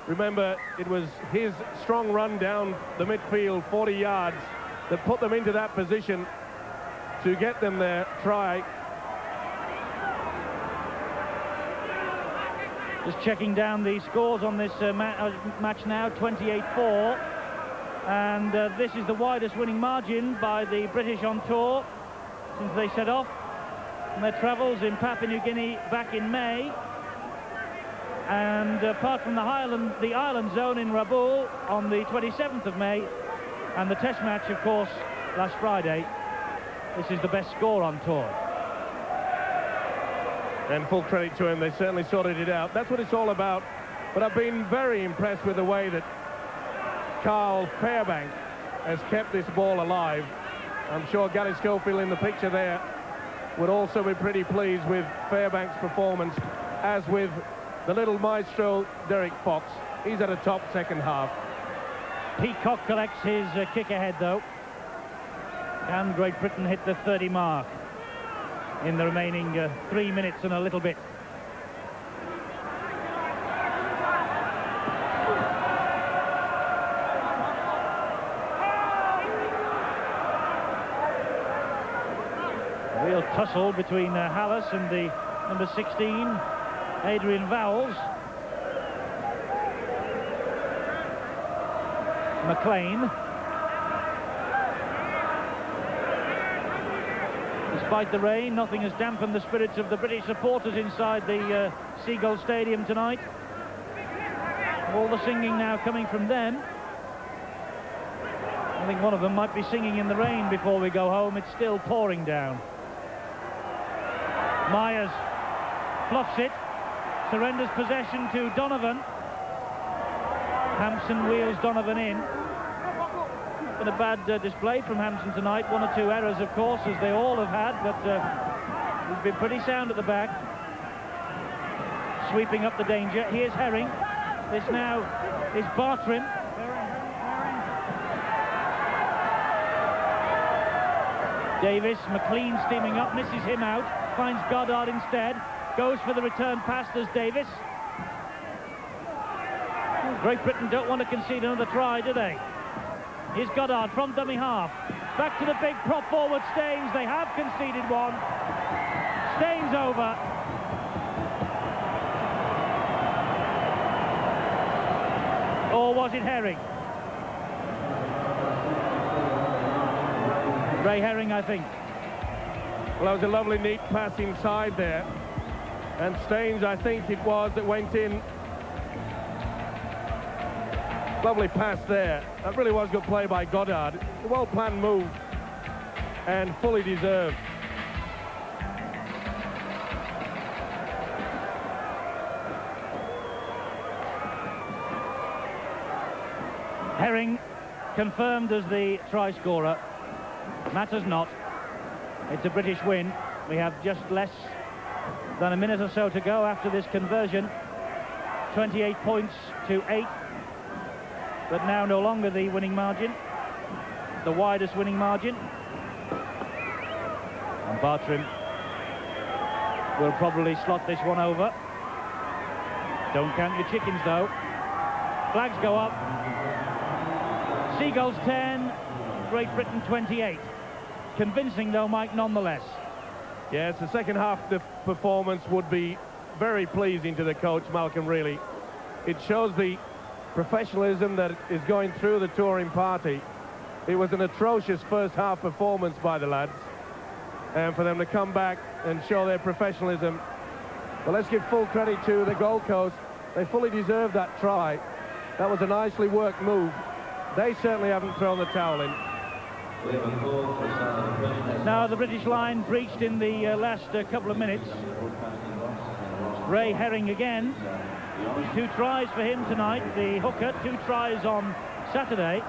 Remember, it was his strong run down the midfield, 40 yards, that put them into that position to get them their try. Just checking down the scores on this match now, 28-4. And this is the widest winning margin by the British on tour since they set off on their travels in Papua New Guinea back in May. And apart from the island zone in Rabaul on the 27th of May, and the test match, of course, last Friday, this is the best score on tour. And full credit to him, they certainly sorted it out. That's what it's all about. But I've been very impressed with the way that Carl Fairbank has kept this ball alive. I'm sure Gary Schofield in the picture there would also be pretty pleased with Fairbank's performance, as with the little maestro Derek Fox. He's at a top second half. Peacock collects his kick ahead, though. Can Great Britain hit the 30 mark in the remaining 3 minutes and a little bit? A real tussle between Hallis and the number 16, Adrian Vowles. McLean. Despite the rain, nothing has dampened the spirits of the British supporters inside the Seagulls Stadium tonight. All the singing now coming from them. I think one of them might be singing in the rain before we go home. It's still pouring down. Myers fluffs it, surrenders possession to Donovan. Hampson wheels Donovan in. Been a bad display from Hampson tonight. 1 or 2 errors, of course, as they all have had, but he's been pretty sound at the back. Sweeping up the danger. Here's Herring. This now is Bartrim. Davis, McLean steaming up, misses him out, finds Goddard instead, goes for the return pass. There's Davis. Great Britain don't want to concede another try, do they? Here's Goddard from dummy half. Back to the big prop forward, Staines. They have conceded one. Staines over. Or was it Herring? Ray Herring, I think. Well, that was a lovely, neat pass inside there. And Staines, I think it was, that went in. Lovely pass there. That really was good play by Goddard. A well-planned move and fully deserved. Herring confirmed as the try scorer. Matters not. It's a British win. We have just less than a minute or so to go after this conversion. 28 points to 8. But now no longer the winning margin, the widest winning margin. And Bartrim will probably slot this one over. Don't count your chickens, though. Flags go up. Seagulls 10, Great Britain 28. Convincing, though, Mike, nonetheless. Yes, the second half of the performance would be very pleasing to the coach, Malcolm, really. It shows the professionalism that is going through the touring party. It was an atrocious first half performance by the lads, and for them to come back and show their professionalism. But let's give full credit to the Gold Coast. They fully deserved that try. That was a nicely worked move. They certainly haven't thrown the towel in. Now the British line breached in the last couple of minutes. Ray Herring again. 2 tries for him tonight, the hooker. 2 tries on Saturday,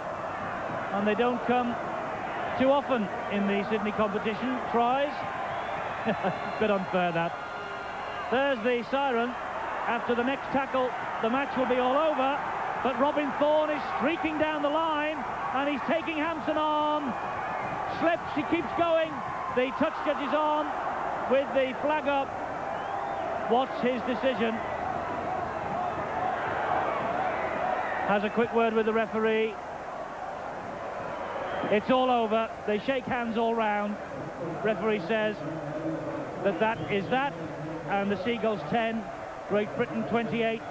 and they don't come too often in the Sydney competition. Tries. Bit unfair, that. There's the siren. After the next tackle, the match will be all over, but Robin Thorne is streaking down the line, and he's taking Hampson on. Slips, he keeps going. The touch judge is on with the flag up. What's his decision? Has a quick word with the referee. It's all over. They shake hands all round. Referee says that is that, and the Seagulls 10, Great Britain 28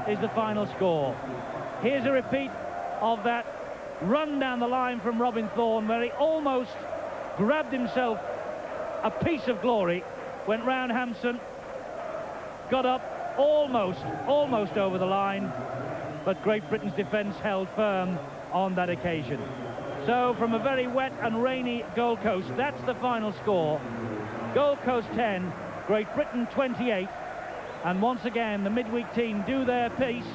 is the final score. Here's a repeat of that run down the line from Robin Thorne, where he almost grabbed himself a piece of glory, went round Hampson, got up almost over the line, but Great Britain's defence held firm on that occasion. So from a very wet and rainy Gold Coast, that's the final score. Gold Coast 10, Great Britain 28, and once again the midweek team do their piece.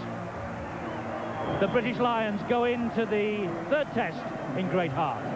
The British Lions go into the third test in Great Heart.